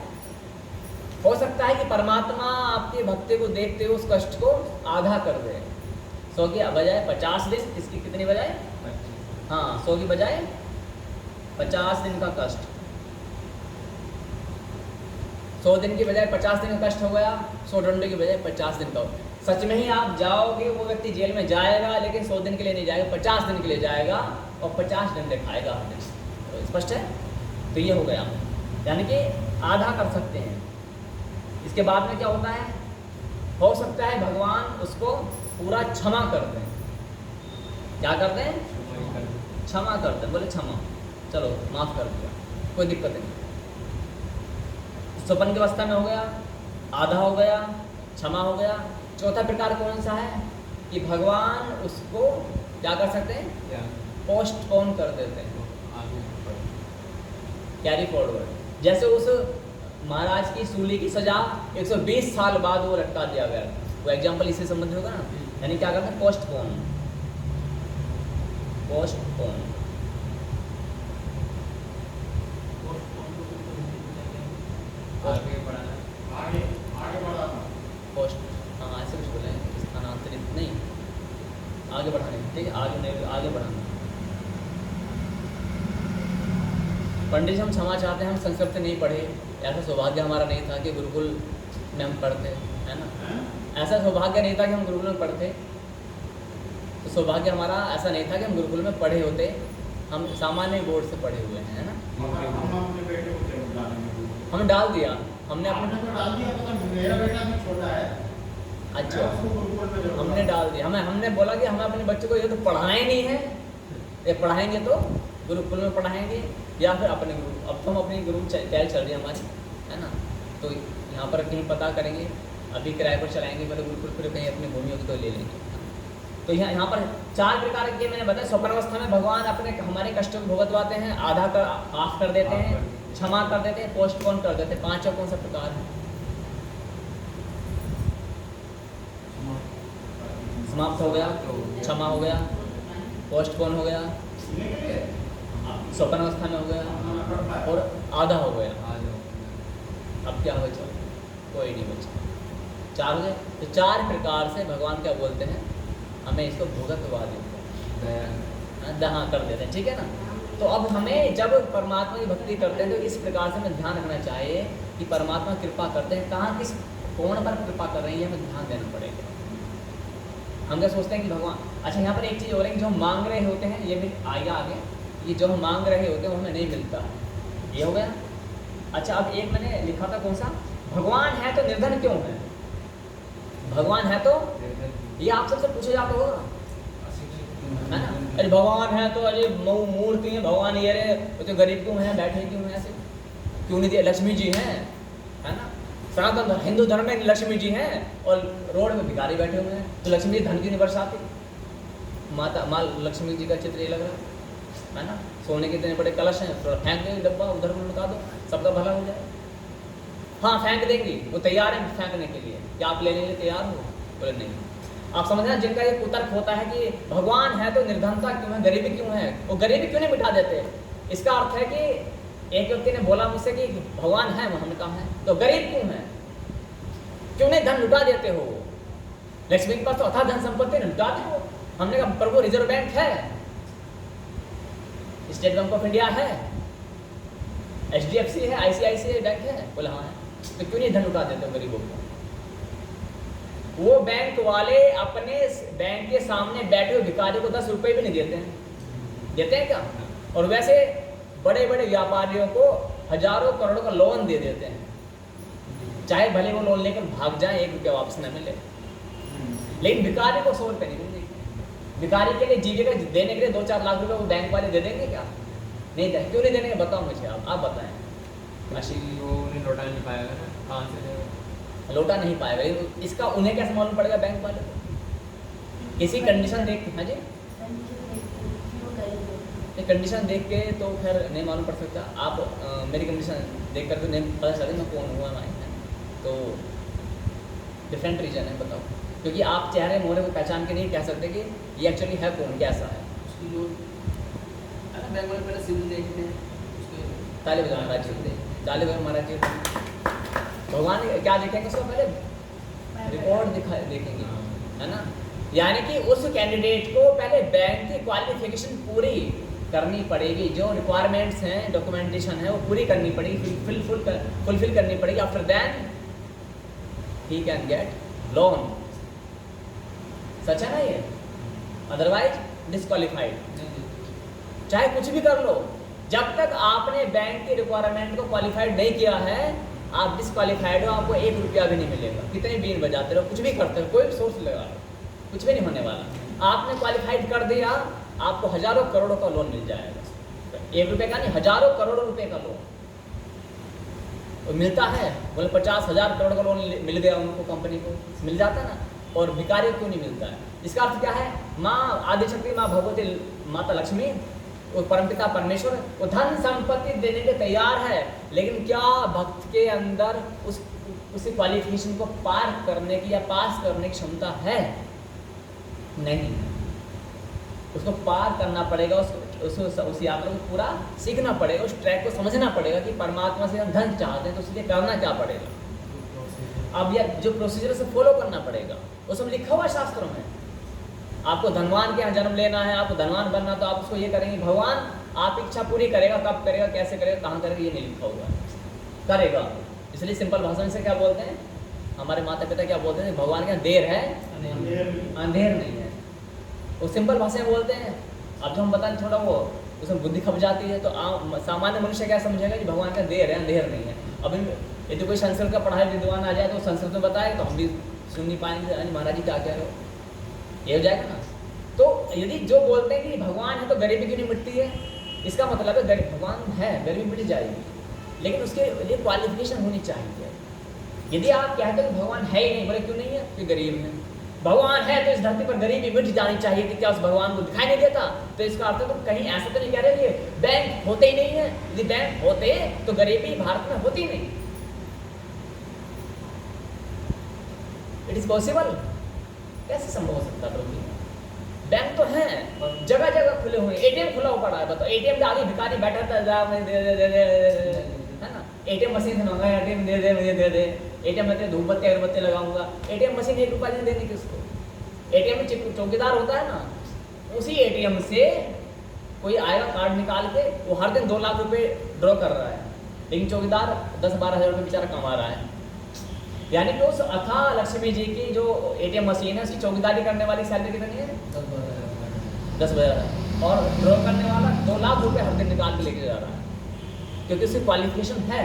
हो सकता है कि परमात्मा आपकी भक्ति को देखते हुए उस कष्ट को आधा कर दे। 100 की बजाय 50 दिन, इसकी कितनी बजाय? हाँ, 100 की बजाय 50 दिन का कष्ट। 100 दिन की बजाय 50 दिन का कष्ट हो गया, 100 डंडे की बजाय 50 दिन का। सच में ही आप जाओगे, वो व्यक्ति जेल में जाएगा, लेकिन 100 दिन के लिए नहीं जाएगा, 50 दिन के लिए जाएगा, और 50 डंडे खाएगा हर दिन। तो स्पष्ट है? तो ये हो गया, यानी कि आधा कर सकते हैं। इसके बाद में क्या होता है? हो सकता है भगवान उसको पूरा क्षमा कर दें। क्या कर दें? क्षमा कर दें। बोले क्षमा, चलो माफ़ कर दिया, कोई दिक्कत नहीं। स्वप्न की अवस्था में हो गया, आधा हो गया, क्षमा हो गया। चौथा प्रकार कौन सा है? कि भगवान उसको क्या कर सकते हैं? पोस्टपोन कर देते हैं, कैरी फॉरवर्ड। जैसे उस महाराज की सूली की सजा 120 साल बाद वो लटका दिया गया, वो एग्जाम्पल इससे संबंधित होगा ना। यानी क्या करते हैं? Postpone, postpone. पोस्ट, हाँ ऐसे कुछ बोले, स्थानांतरित नहीं, आगे बढ़ाने, ठीक है, आगे नहीं, आगे बढ़ाना। पंडित जी हम क्षमा चाहते हैं, हम संस्कृत नहीं पढ़े, ऐसा सौभाग्य हमारा नहीं था कि गुरुकुल में हम पढ़ते, है ना। ऐसा सौभाग्य नहीं था कि हम गुरुकुल में पढ़ते, तो सौभाग्य हमारा ऐसा नहीं था कि हम गुरुकुल में पढ़े होते, हम सामान्य बोर्ड से पढ़े हुए हैं, है ना। हम डाल दिया, हमने अपने डाल दिया, मतलब मेरा बेटा भी छोटा है। अच्छा, हमने डाल दिया, हमने बोला कि हमें अपने बच्चों को ये तो पढ़ाना ही नहीं है, ये पढ़ाएंगे तो गुरुकुल में पढ़ाएंगे या फिर अपने गुरु। अब तो हम अपनी गुरु कैल चल रही है हमारी, है ना। तो यहाँ पर कहीं पता करेंगे, अभी किराए पर चलाएंगे, पहले गुरुकुल, फिर कहीं अपनी भूमि होगी तो ले लेंगे। तो यहाँ पर 4 प्रकार के मैंने बताया। स्वप्न अवस्था में भगवान अपने हमारे कष्टों को भुगतवाते हैं, आधा कर माफ कर देते हैं, क्षमा कर देते हैं, पोस्टपोन कर देते हैं। 5 कौन सा प्रकार है? समाप्त हो गया, क्षमा हो गया, पोस्टपोन हो गया, स्वप्न अवस्था में हो गया, और आधा हो गया। अब क्या बचा? कोई नहीं बचा। 4 हो गए। तो 4 प्रकार से भगवान क्या बोलते हैं, हमें इसको भुगतवा देते हैं, दहा कर देते हैं, ठीक है ना। तो अब हमें जब परमात्मा की भक्ति करते हैं तो इस प्रकार से हमें ध्यान रखना चाहिए कि परमात्मा कृपा करते हैं, कहाँ किस कौन पर कृपा कर रही है, हमें ध्यान देना पड़ेगा। हम क्या सोचते हैं कि भगवान, अच्छा यहाँ पर एक चीज़ और है, जो हम मांग रहे होते हैं, ये भी आएगा आगे, ये जो हम मांग रहे होते हैं वो हमें नहीं मिलता, ये हो गया। अच्छा, अब एक मैंने लिखा था, कौन सा? भगवान है तो निर्धन क्यों है? भगवान है तो, ये आप सबसे पूछा जाता होगा, है ना। अरे भगवान है तो अरे मूर्ति है भगवान, ये रे तो गरीब क्यों है, बैठे क्यों हैं ऐसे, क्यों नहीं दिए? लक्ष्मी जी हैं, है ना। सनातन हिंदू धर्म में लक्ष्मी जी हैं और रोड में भिखारी बैठे हुए हैं, तो लक्ष्मी जी धन क्यों नहीं बरसाती? माँ लक्ष्मी जी का चित्र ये लग रहा है, है ना। सोने के इतने बड़े कलश हैं, थोड़ा फेंक दो डब्बा, उधर को लुटा दो, सबका भला हो जाए। हाँ फेंक देंगी, वो तैयार है फेंकने के लिए, क्या आप लेने के लिए तैयार हो? बोले नहीं। आप समझ रहे हैं, जिनका ये कुतर्क होता है कि भगवान है तो निर्धनता क्यों है, गरीबी क्यों है, वो गरीबी क्यों नहीं मिटा देते? इसका अर्थ है कि एक व्यक्ति ने बोला मुझसे कि भगवान है, हमने कहा है, तो गरीब क्यों है, क्यों नहीं धन लुटा देते हो? लक्ष्मी के पास तो अथाह धन संपत्ति लुटाते हो। हमने कहा प्रभु रिजर्व बैंक है, स्टेट बैंक ऑफ इंडिया है, HDFC है, ICICI बैंक है। बोला हाँ है, तो क्यों नहीं धन लुटा देते हो गरीबों को? वो बैंक वाले अपने बैंक के सामने बैठे हुए भिखारी को 10 रुपए भी नहीं देते हैं, देते हैं क्या? और वैसे बड़े बड़े व्यापारियों को हजारों करोड़ों का लोन दे देते हैं, चाहे भले वो लोन लेकर भाग जाए, 1 रुपया वापस न मिले, लेकिन भिखारी को 100 रुपये नहीं मिलेंगे। भिखारी के लिए जीविका देने के लिए 2-4 लाख रुपए वो बैंक वाले दे देंगे क्या? नहीं देंगे। क्यों नहीं देंगे बताओ मुझे, आप बताएं। वो उन्हें लौटा नहीं पाएगा ना, कहाँ से देगा? लौटा नहीं पाएगा, इसका उन्हें कैसे मालूम पड़ेगा बैंक वाले को? किसी कंडीशन देख, हाँ जी, कंडीशन देख के तो खैर नहीं मालूम पड़ सकता। आप मेरी कंडीशन देख कर तो नहीं पता चले मैं कौन हुआ मैं, तो डिफरेंट रीजन है, बताओ। क्योंकि आप चेहरे मोहरे को पहचान के नहीं कह सकते कि ये एक्चुअली है कौन, कैसा है। उसकी जो है ना, बैंक वाले पहले सिविल देखते हैं, उसके ताले बजा महाराज जी, ताले बजा महाराज जी, भगवान क्या देखेंगे उसको पहले रिकॉर्ड देखेंगे, है ना। यानी कि उस कैंडिडेट को पहले बैंक की क्वालिफिकेशन पूरी करनी पड़ेगी, जो रिक्वायरमेंट्स हैं, डॉक्यूमेंटेशन है वो पूरी करनी पड़ेगी, फुलफिल करनी पड़ेगी। After then he can get loan. सच है ना ये? Otherwise disqualified. चाहे कुछ भी कर लो, जब तक आपने बैंक की रिक्वायरमेंट को क्वालिफाइड नहीं किया है, आप डिस्क्वालीफाइड हो, आपको 1 रुपया भी नहीं मिलेगा। कितने बीन बजाते रहो, कुछ भी करते हो, कोई भी सोर्स लगा लो, कुछ भी नहीं होने वाला। आपने क्वालिफाइड कर दिया, आपको हजारों करोड़ों का लोन मिल जाएगा। 1 रुपये का नहीं, हजारों करोड़ों रुपए का लोन मिलता है। बोले 50,000 करोड़ का लोन मिल गया उनको, कंपनी को मिल जाता है ना, और भिखारी क्यों नहीं मिलता है? इसका अर्थ क्या है? माँ आदिशक्ति, माँ भगवती, माता लक्ष्मी, वो परमपिता परमेश्वर, वो धन संपत्ति देने के तैयार है, लेकिन क्या भक्त के अंदर उस क्वालिफिकेशन को पार करने की या पास करने की क्षमता है? नहीं। उसको पार करना पड़ेगा, उस यात्रा को पूरा सीखना पड़ेगा, उस ट्रैक को समझना पड़ेगा कि परमात्मा से हम धन चाहते हैं तो उसके लिए करना क्या पड़ेगा। अब यह जो प्रोसीजर से फॉलो करना पड़ेगा, उसमें लिखा हुआ शास्त्रों में। आपको धनवान के यहाँ जन्म लेना है, आपको धनवान बनना, तो आप उसको ये करेंगे, भगवान आप इच्छा पूरी करेगा, कब करेगा, कैसे करेगा, कहाँ करेगा, ये नहीं लिखा हुआ है, करेगा। इसलिए सिंपल भाषा में से क्या बोलते हैं हमारे माता पिता, क्या बोलते हैं? भगवान के यहाँ देर है, अंधेर नहीं है। वो सिंपल भाषा में बोलते हैं। अब जो हम बताएं थोड़ा वो उसमें बुद्धि खप जाती है, तो सामान्य मनुष्य क्या समझेगा कि भगवान का देर है, अंधेर नहीं है। अब ये तो कोई संस्कृत का पढ़ाई विद्वान आ जाए तो संस्कृत में बताए तो हम भी सुन नहीं पाएंगे, अरे महाराज जी क्या कह रहे हो, ये हो जाएगा ना। तो यदि जो बोलते हैं कि भगवान है तो गरीबी क्यों नहीं मिटती है, इसका मतलब है भगवान है, गरीबी मिट जाएगी, लेकिन उसके लिए क्वालिफिकेशन होनी चाहिए। यदि आप कहते हो कि भगवान है ही नहीं, बोले क्यों नहीं है? कि गरीब है। भगवान है तो इस धरती पर गरीबी मिट जानी चाहिए, कि क्या उस भगवान को दिखाई नहीं देता? तो इसका अर्थ है तुम कहीं ऐसा तो नहीं कह रहे कि बैंक होते ही नहीं है। यदि बैंक होते तो गरीबी भारत में होती नहीं। It is possible? कैसे संभव हो सकता प्रभु? बैंक तो है, जगह जगह खुले हुए, ATM खुला हुआ पड़ा है। बताओ, ATM के आगे भिखारी बैठा था, है ना, ATM मशीन से मंगा, ATM दे दे, मुझे दे दे। ATM में धूप बत्ती अगरबत्ती लगाऊंगा, ATM मशीन 1 रुपया नहीं देने की उसको। ATM में चौकीदार होता है ना, उसी ATM से कोई आएगा कार्ड निकाल के, वो हर दिन 2 लाख रुपए ड्रॉ कर रहा है, लेकिन चौकीदार 10-12 हज़ार रुपये बेचारा कमा रहा है। यानी कि उस अथाह लक्ष्मी जी की जो ATM मशीन है, उसकी चौकीदारी करने वाली सैलरी कितनी है? 10,000। और ड्रॉ करने वाला 2 लाख रुपए हर दिन निकाल के लेके जा रहा है, क्योंकि उसकी क्वालिफिकेशन है,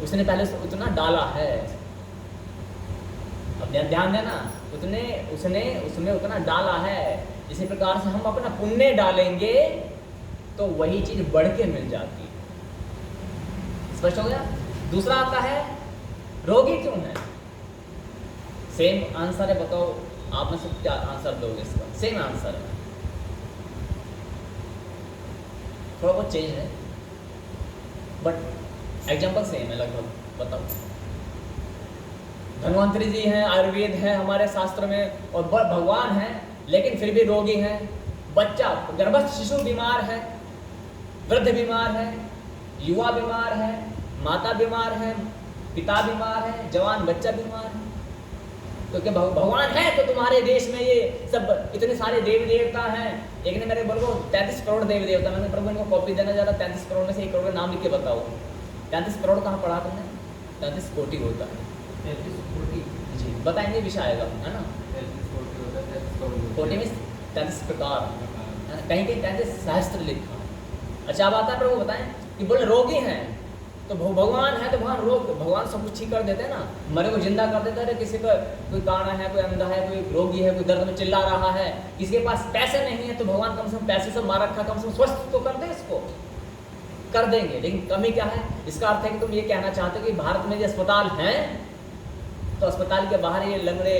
उसने पहले उतना डाला है। अब ध्यान देना, उसने उतना डाला है। इसी प्रकार से हम अपना पुण्य डालेंगे तो वही चीज बढ़ के मिल जाती है। स्पष्ट हो गया? दूसरा आता है रोगी क्यों है? सेम आंसर है, बताओ आप में से क्या आंसर दोगे इसका? सेम आंसर है। थोड़ा बहुत चेंज है, बट एग्जाम्पल सेम है लगभग। बताओ, धन्वंतरी जी हैं, आयुर्वेद है हमारे शास्त्र में, और भगवान हैं, लेकिन फिर भी रोगी हैं। बच्चा, गर्भस्थ शिशु बीमार है, वृद्ध बीमार है, युवा बीमार है, माता बीमार है, पिता बीमार है, जवान बच्चा बीमार है। तो क्या भगवान है तो तुम्हारे देश में ये सब इतने सारे देवी देवता हैं। एक ने मेरे बोलो 33 करोड़ देवी देवता, मैंने प्रभु इनको कॉपी देना चाहता, 33 करोड़ में से 1 करोड़ का नाम लिख के बताओ। 33 करोड़ कहाँ पढ़ा तुमने? 33 कोटि होता है। 33 कोटि जी बताएंगे, विषय आएगा, है ना। 33 कोटि होता है, 33 करोड़ कोटि में 33 प्रकार, कहीं कहीं 33 सहस्त्र लिखा। अच्छा अब आता है प्रभु बताएं कि बोले रोगी हैं तो भगवान है तो भगवान सब कुछ ठीक कर देते हैं ना, मरे को जिंदा कर देते हैं। किसी का कोई काना है, कोई अंधा है, कोई रोगी है, कोई दर्द में चिल्ला रहा है, किसी के पास पैसे नहीं है तो भगवान कम से कम पैसे से मार रखा, कम से कम स्वस्थ तो कर दे, इसको कर देंगे। लेकिन कमी क्या है? इसका अर्थ है कि तुम ये कहना चाहते हो कि भारत में जो अस्पताल हैं तो अस्पताल के बाहर ये लंगड़े,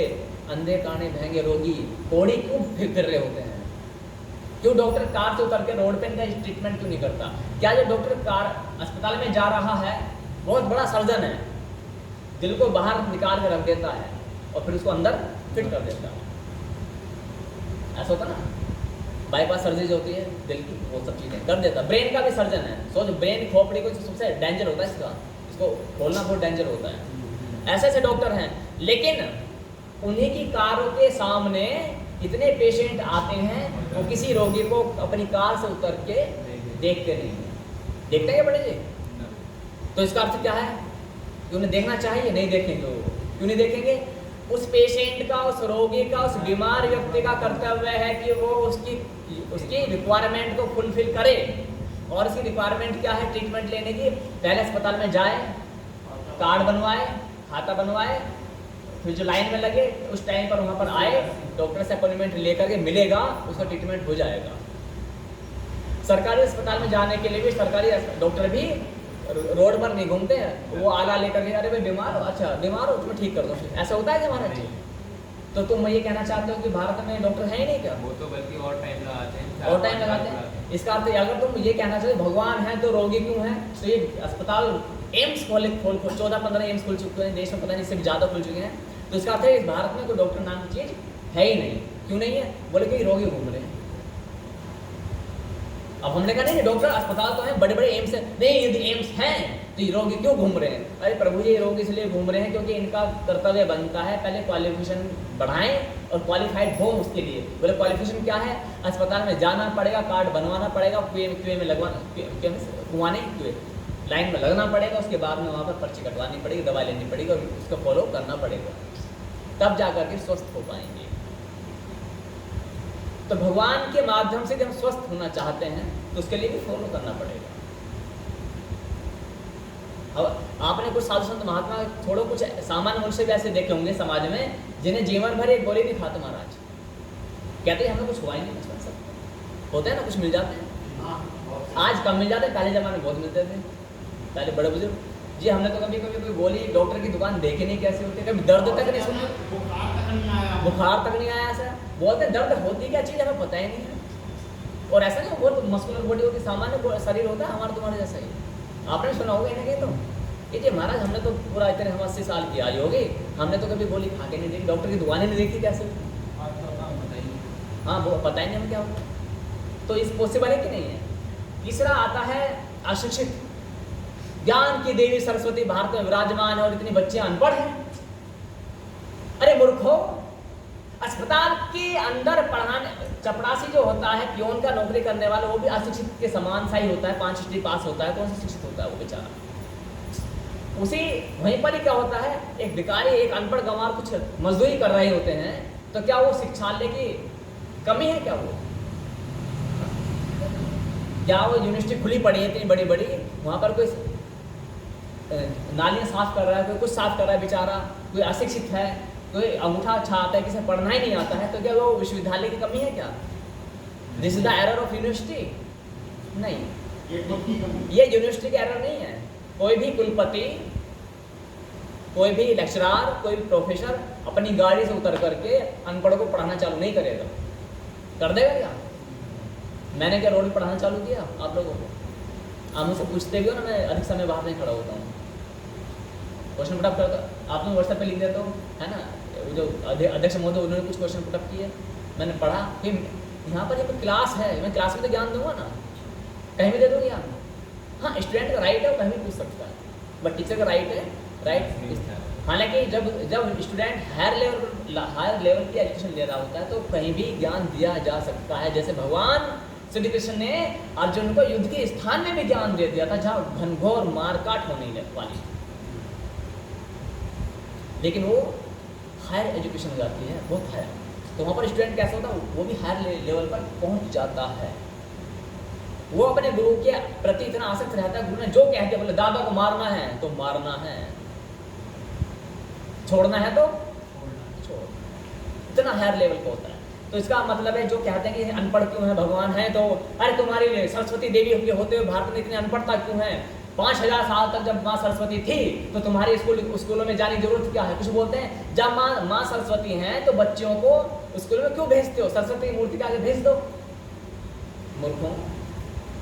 अंधे, काने, भैंगे रोगी कोड़ी क्यों फिर रहे होते हैं? क्यों डॉक्टर कार से उतर के रोड पे इनका ट्रीटमेंट क्यों नहीं करता? क्या जो डॉक्टर कार अस्पताल में जा रहा है बहुत बड़ा सर्जन है, दिल को बाहर निकाल के रख देता है और फिर उसको अंदर फिट कर देता है? ऐसा होता ना, बाईपास सर्जरी जो होती है दिल की, वो सब चीज़ें कर देता। ब्रेन का भी सर्जन है, सोच ब्रेन खोपड़ी को सबसे डेंजर होता है इसको खोलना बहुत डेंजर होता है। ऐसे ऐसे डॉक्टर हैं, लेकिन उन्हीं की कारों के सामने इतने पेशेंट आते हैं, वो किसी रोगी को अपनी कार से उतर के देखते नहीं हैं। देखते हैं क्या बड़े जी? तो इसका अर्थ क्या है कि उन्हें देखना चाहिए, नहीं देखेंगे। वो क्यों नहीं देखेंगे? उस पेशेंट का, उस रोगी का, उस बीमार व्यक्ति का कर्तव्य है कि वो उसकी रिक्वायरमेंट को फुलफिल करे। और उसकी रिक्वायरमेंट क्या है? ट्रीटमेंट लेने की। पहले अस्पताल में जाए, कार्ड बनवाए, खाता बनवाए, फिर जो लाइन में लगे उस टाइम पर वहाँ पर आए, डॉक्टर से अपॉइंटमेंट लेकर के मिलेगा, उसका ट्रीटमेंट हो जाएगा। सरकारी अस्पताल में जाने के लिए भी सरकारी डॉक्टर भी रोड पर नहीं घूमते हैं, वो आला लेकर के, अरे भाई बीमार हो, अच्छा बीमार हो तुम्हें ठीक कर दो। ऐसा होता है क्या हमारा जी? तो तुम ये कहना चाहते हो कि भारत में डॉक्टर है ही नहीं क्या? वो तो बल्कि और टाइम लगाते हैं, और टाइम लगाते हैं। इसका अर्थ अगर तुम ये कहना चाहते भगवान है तो रोगी क्यों है, तो ये अस्पताल एम्स खोल 14-15 एम्स खुल चुके हैं देश में, पता नहीं इससे ज़्यादा खुल चुके हैं। तो इसका अर्थ है इस भारत में कोई डॉक्टर नाम की चीज़ है ही नहीं। क्यों नहीं है? बोले कि रोगी घूम रहे हैं। अब हमने कहा नहीं डॉक्टर अस्पताल तो है, बड़े बड़े एम्स है, नहीं यदि एम्स हैं तो ये रोगी क्यों घूम रहे हैं? अरे प्रभु जी, ये रोगी इसलिए घूम रहे हैं क्योंकि इनका कर्तव्य बनता है पहले क्वालिफिकेशन बढ़ाएं और क्वालिफाइड हो उसके लिए। बोले क्वालिफिकेशन क्या है? अस्पताल में जाना पड़ेगा, कार्ड बनवाना पड़ेगा, क्यूए में लगवाना, लाइन में लगना पड़ेगा, उसके बाद में वहाँ पर पर्ची कटवानी पड़ेगी, दवाई लेनी पड़ेगी और उसको फॉलो करना पड़ेगा, तब जा करके स्वस्थ हो पाएंगे। तो भगवान के माध्यम से जब हम स्वस्थ होना चाहते हैं तो उसके लिए भी फॉलो करना पड़ेगा। अब आपने कुछ साधु संत महात्मा थोड़े कुछ सामान्य मनुष्य भी ऐसे देखे होंगे समाज में, जिन्हें जीवन भर एक गोली नहीं खाते महाराज, कहते हैं हमें कुछ हुआ ही नहीं, बचपन सब होते हैं ना, कुछ मिल जाते हैं। आज कम मिल जाते हैं, पहले जमाने में बहुत मिलते थे, पहले बड़े बुजुर्ग जी। हमने तो कभी कभी कोई गोली डॉक्टर की दुकान देखे नहीं कैसे होती, कभी दर्द तक नहीं सुना, बुखार तक नहीं आया। ऐसा बोलते दर्द होती क्या चीज़ हमें पता ही नहीं है। और ऐसा नहीं बहुत मस्कुलर बॉडी होती, सामान्य शरीर होता है हमारा तुम्हारे जैसा ही। आपने सुना होगा इन्हें कहीं तो ये महाराज हमने तो पूरा इतने हम 80 साल की आयु हो गई, हमने तो कभी गोली खा के नहीं देखी, डॉक्टर की दुकानें नहीं देखी कैसे। हाँ वो पता ही नहीं हमें क्या होता। तो इस पॉसिबल है कि नहीं है? तीसरा आता है अशिक्षित। ज्ञान की देवी सरस्वती भारत में विराजमान है और इतनी बच्चे अनपढ़ हैं। अरे मूर्खों, अस्पताल के अंदर पढ़ाने चपरासी जो होता है, पियोन का नौकरी करने वाला, वो भी अशिक्षित के समान सा ही होता है, 5 पास होता है, कौन सा शिक्षित होता है वो बेचारा। उसी वहीं पर ही क्या होता है, एक भिखारी, एक अनपढ़ गंवार कुछ मजदूरी कर रहे होते हैं, तो क्या वो शिक्षालय की कमी है? क्या वो यूनिवर्सिटी खुली पड़ी है इतनी बड़ी बड़ी, वहाँ पर कोई नालियाँ साफ कर रहा है, कोई कुछ साफ कर रहा है बेचारा, कोई अशिक्षित है, कोई अंगूठा अच्छा आता है, किसे पढ़ना ही नहीं आता है, तो क्या वो विश्वविद्यालय की कमी है क्या? This is the error of university? नहीं, ये यूनिवर्सिटी का एरर नहीं है। कोई भी कुलपति, कोई भी लेक्चरर, कोई भी प्रोफेसर अपनी गाड़ी से उतर करके अनपढ़ को पढ़ाना चालू नहीं करेगा। कर देगा क्या? मैंने क्या रोड पढ़ाना चालू किया आप लोगों को? आप मुझसे पूछते भी हो ना, मैं अधिक समय बाहर नहीं खड़ा होता हूँ, क्वेश्चन पुटअप करता आपने व्हाट्सएप पे लिख देता हूँ, है ना। जो अध्यक्ष महोदय उन्होंने कुछ क्वेश्चन पुटअप किए, मैंने पढ़ा, फिर यहाँ पर जब क्लास है, मैं क्लास में तो ज्ञान दूंगा ना, कहीं भी दे दूँ ज्ञान। हाँ, स्टूडेंट का राइट है वो कहीं भी पूछ सकता है, बट टीचर का राइट है, राइट। हालांकि जब स्टूडेंट हायर लेवल की एजुकेशन ले रहा होता है तो कहीं भी ज्ञान दिया जा सकता है। जैसे भगवान श्री कृष्ण ने अर्जुन को युद्ध के स्थान में भी ज्ञान दे दिया था जहाँ घनघोर मारकाट होने वाली, लेकिन वो हायर एजुकेशन हो जाती है, बहुत हायर, तो वहाँ पर स्टूडेंट कैसा होता है, वो भी हायर लेवल पर पहुँच जाता है। वो अपने गुरु के प्रति इतना आसक्त रहता है, गुरु ने जो कह दिया, बोले दादा को मारना है तो मारना है, छोड़ना है तो छोड़, इतना हायर लेवल का होता है। तो इसका मतलब है जो कहते हैं कि अनपढ़ क्यों है भगवान है, तो अरे तुम्हारी सरस्वती देवी होते हुए भारत में इतनी अनपढ़ता क्यों है? 5000 साल तक जब माँ सरस्वती थी तो तुम्हारे स्कूलों में जाने की जरूरत क्या है? कुछ बोलते हैं जब माँ सरस्वती हैं तो बच्चों को स्कूल में क्यों भेजते हो? सरस्वती की मूर्ति के आगे भेज दो। मूर्खों,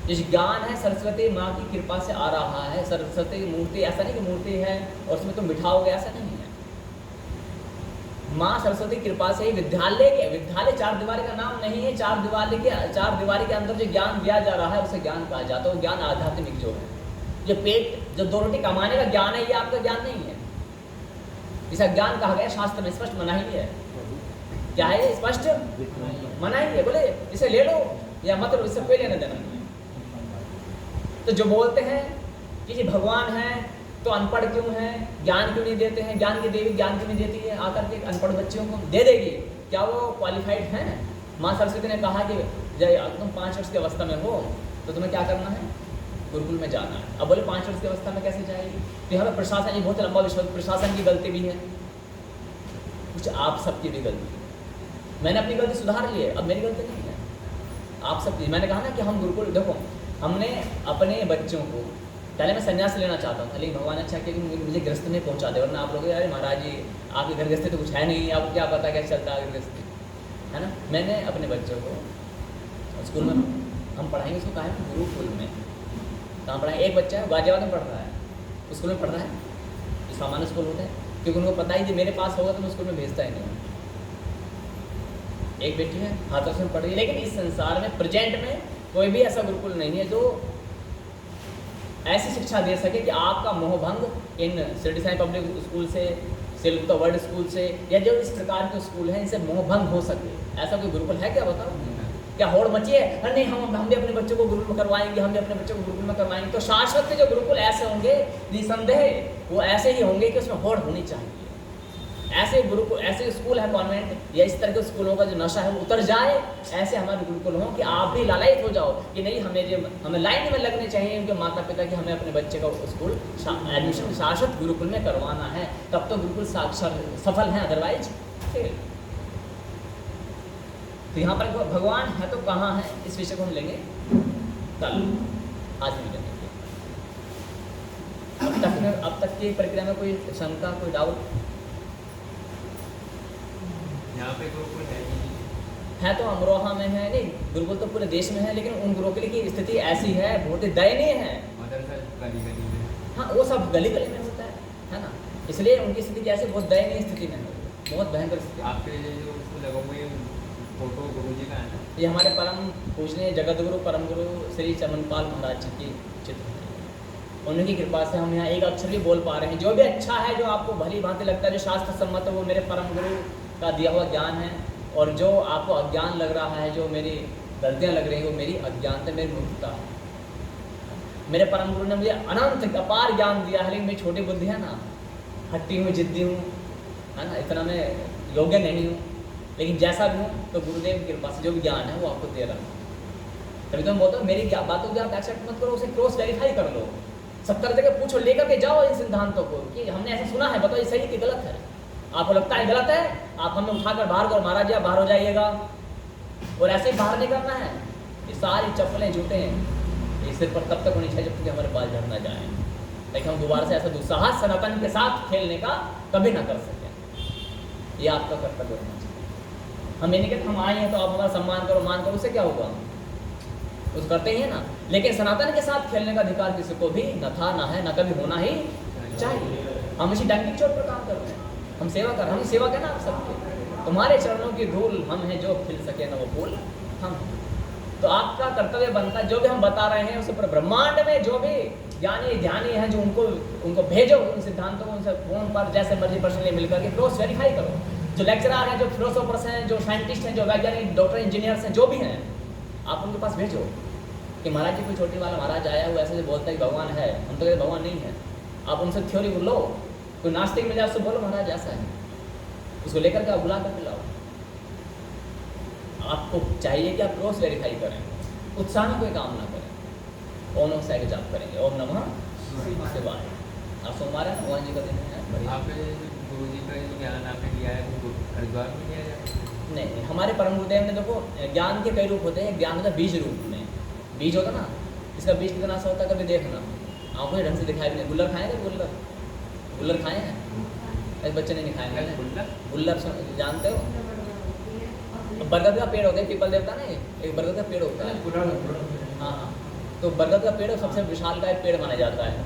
जिस ज्ञान है सरस्वती माँ की कृपा से आ रहा है। सरस्वती की मूर्ति ऐसा नहीं कि मूर्ति है और उसमें तुम बिठाओगे, ऐसा नहीं है। माँ सरस्वती कृपा से ही विद्यालय चार दीवारी का नाम नहीं है। चार दीवारी के अंदर जो ज्ञान दिया जा रहा है उसे ज्ञान कहा जाता है। वो ज्ञान आध्यात्मिक जो है, जो 2 रोटी कमाने का ज्ञान है, ये आपका ज्ञान नहीं है। इसे ज्ञान कहा गया, शास्त्र में स्पष्ट मनाही है। क्या है? स्पष्ट मनाही है। बोले इसे ले लो या मत लो, इससे कोई लेना देना नहीं है। तो जो बोलते हैं कि जी भगवान है तो अनपढ़ क्यों है, ज्ञान क्यों नहीं देते हैं, ज्ञान की देवी ज्ञान क्यों नहीं देती है, आकर के अनपढ़ बच्चों को दे देगी, क्या वो क्वालिफाइड हैं? माँ सरस्वती ने कहा कि जब तुम 5 वर्ष की अवस्था में हो तो तुम्हें क्या करना है? गुरुकुल में जाना है। अब बोले 5 वर्ष की अवस्था में कैसे जाएगी? तो यहाँ पर प्रशासन, ये बहुत लंबा विषय, प्रशासन की गलती भी है, कुछ आप सबकी भी गलती है। मैंने अपनी गलती सुधार ली है, अब मेरी गलती नहीं है, आप सबकी। मैंने कहा ना कि हम गुरुकुल, देखो हमने अपने बच्चों को, पहले मैं संन्यास लेना चाहता था, लेकिन भगवान अच्छा किया कि मुझे गृहस्थ में पहुंचा दे, वरना आप लोग अरे महाराज जी आपके घर गृहस्थी तो कुछ है नहीं, आपको क्या पता कैसे चलता है गृहस्थी, है ना। मैंने अपने बच्चों को स्कूल में हम पढ़ाएंगे, उसको कहा है गुरुकुल में। कहाँ पढ़ाएंगे? एक बच्चा है गाजियाबाद में पढ़ रहा है, स्कूल में पढ़ रहा है, जो सामान्य स्कूल होते हैं, क्योंकि उनको पता ही कि मेरे पास होगा तो मैं स्कूल में भेजता ही नहीं। एक बेटी है हाथरस में पढ़ रही है, लेकिन इस संसार में प्रेजेंट में कोई भी ऐसा गुरुकुल नहीं है जो ऐसी शिक्षा दे सके कि आपका मोहभंग इन शिरडी साईं पब्लिक स्कूल से, सिल्क वर्ल्ड स्कूल से, या जो इस प्रकार के स्कूल हैं इनसे मोहभंग हो सके। ऐसा कोई गुरुकुल है क्या? बताओ। क्या होड़ मची है? अरे नहीं, हम भी अपने बच्चों को गुरुकुल में करवाएंगे, हम भी अपने बच्चों को गुरुकुल में करवाएंगे। तो शाश्वत के जो गुरुकुल ऐसे होंगे, निसंदेह वो ऐसे ही होंगे कि उसमें होड़ होनी चाहिए। ऐसे गुरुकुल, ऐसे स्कूल है कॉन्वेंट या इस तरह के स्कूलों का जो नशा है वो उतर जाए, ऐसे हमारे गुरुकुल हों कि आप भी लालयित हो जाओ कि नहीं हमें लाइन में लगने चाहिए उनके माता पिता कि हमें अपने बच्चे का स्कूल एडमिशन शाश्वत गुरुकुल में करवाना है, तब तो गुरुकुल साक्षर सफल हैं, अदरवाइज फेल। तो यहाँ पर भगवान है तो कहाँ है, इस विषय को हम लेंगे कल, आज नहीं लेंगे। अब तक की प्रक्रिया में कोई शंका, कोई डाउट? यहाँ पे गुरुकुल है तो अमरोहा में है, नहीं गुरुकुल तो पूरे देश में है, लेकिन उन गुरुकुल की स्थिति ऐसी है, बहुत ही दयनीय है। मदरसा गली में, हाँ वो सब गली में होता है ना, इसलिए उनकी स्थिति कैसे बहुत दयनीय स्थिति में है, बहुत भयंकर स्थिति। आपके जो लगा हुए फोटो गुरु जी का है ना, ये हमारे परम पूजनीय जगत गुरु परम गुरु श्री चमनपाल महाराज जी की चित्र है। उनकी कृपा से हम यहाँ एक अक्षर भी बोल पा रहे हैं। जो भी अच्छा है, जो आपको भली भांति लगता है, जो शास्त्र सम्मत है, वो मेरे परम गुरु का दिया हुआ ज्ञान है। और जो आपको अज्ञान लग रहा है, जो मेरी गलतियाँ लग रही हैं, वो मेरी अज्ञानता, मेरी मूर्खता है। मेरे परम गुरु ने मुझे अनंत अपार ज्ञान दिया है, लेकिन मेरी छोटी बुद्धि है ना, हट्टी हूँ, जिद्दी हूँ, है ना, इतना मैं योग्य नहीं हूँ। लेकिन जैसा भी हूँ तो गुरुदेव की कृपा से जो भी ज्ञान है वो आपको दे रहा हूँ। तभी तो मैं बोलता हूँ मेरी बातों को आप एक्सेप्ट मत करो, उसे क्रॉस वेरीफाई कर लो, 70 जगह पूछो, लेकर के जाओ इन सिद्धांतों को कि हमने ऐसा सुना है, बताओ ये सही कि गलत है। आपको लगता है गलत है, आप हमें उठाकर बाहर करो, महाराज जी आप बाहर हो जाइएगा। और ऐसे ही बाहर नहीं करना है। ये सारी चप्पलें जूते हैं ये सिर पर तब तक होनी चाहिए जब तक हमारे बाल झड़ ना जाए, लेकिन हम दोबारा से ऐसा दुस्साहस सनातन के साथ खेलने का कभी ना कर सकें। ये आपका कर्तव्य होना चाहिए। हम ये नहीं कहते हम आए हैं तो आप हमारा सम्मान करो, मान करो, उससे क्या होगा? उस करते ही है ना। लेकिन सनातन के साथ खेलने का अधिकार किसी को भी न था, ना है, न कभी होना ही चाहिए। हम इसी डंकी की चोट पर काम करते हैं, हम सेवा कर रहे हैं, हम सेवा करना आप सबके, तुम्हारे चरणों की धूल हम हैं जो खिल सके न वो फूल हम। तो आपका कर्तव्य बनता है जो भी हम बता रहे हैं उसे पर ब्रह्मांड में जो भी ज्ञानी ध्यानी हैं जो उनको भेजो, उन सिद्धांतों को उनसे फोन पर जैसे मर्जी पर्सनली मिलकर के क्रॉस वेरीफाई करो। जो लेक्चरर हैं, जो फिलोसोफर्स हैं, जो साइंटिस्ट हैं, जो वैज्ञानिक डॉक्टर इंजीनियर्स हैं, जो भी हैं, आप उनके पास भेजो कि महाराज जी कोई छोटी वाला महाराज आया हुआ ऐसे बोलता है कि भगवान है, हम तो कहते भगवान नहीं है। आप उनसे थ्योरी लो, कोई नास्तिक मिल जाए उससे बोलो महाराज ऐसा है, उसको लेकर के आप बुला कर लाओ। आपको चाहिए कि आप क्रॉस वेरीफाई करें, उत्साह में कोई काम ना करें। ओम नमः शिवाय का जाप करेंगे, ओम नमः शिवाय। आप सोमवार है ना, भगवान जी का दिन है, बढ़िया। आपने गुरु जी का जो ज्ञान आपने लिया है वो हरिद्वार में लिया जाए? नहीं, हमारे परम गुरुदेव ने देखो ज्ञान के कई रूप होते हैं। ज्ञान होता है बीज रूप में, बीज होता ना, इसका बीज कितना सा होता है कभी देखना, आंखों से ढंग से दिखाई भी नहीं। गुल्लर खाए थे, गुल्लर खाए हैं? ऐसे बच्चे नहीं खाएंगे। गुल्लर जानते हो? बरगद का पेड़ होता है, पीपल देवता ना, एक बरगद का पेड़ होता है। हाँ हाँ, तो बरगद का पेड़ सबसे विशाल का पेड़ माना जाता है।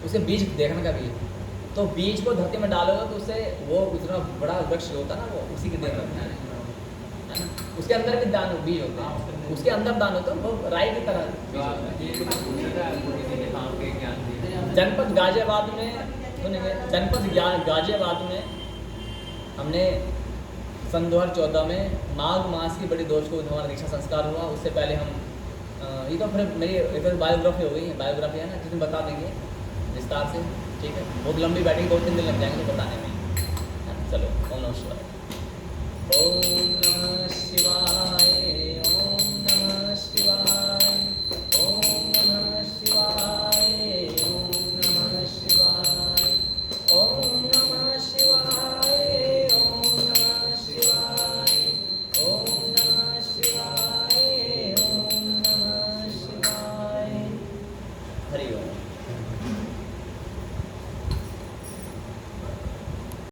उसे बीज देखने का बीज, तो बीज को धरती में डालोगे तो उससे वो उतना बड़ा वृक्ष होता है ना, वो उसी के देन होता है ना। उसके अंदर भी दान बीज होते हैं, उसके अंदर दान होता है, वो राई की तरह। जनपद गाजियाबाद में सुनेंगे, जनपद गाजियाबाद में हमने सन 2014 में माघ मास की बड़ी दोष को हमारा दीक्षा संस्कार हुआ। उससे पहले हम ये तो फिर मेरी एक बायोग्राफी हो गई है, बायोग्राफी है ना, जिसमें बता देंगे विस्तार से, ठीक है। बहुत लंबी बैठेगी, 2-3 दिन लग जाएंगे तो बताने में। चलो, ओम नमः शिवाय। ओम नमः शिवाय।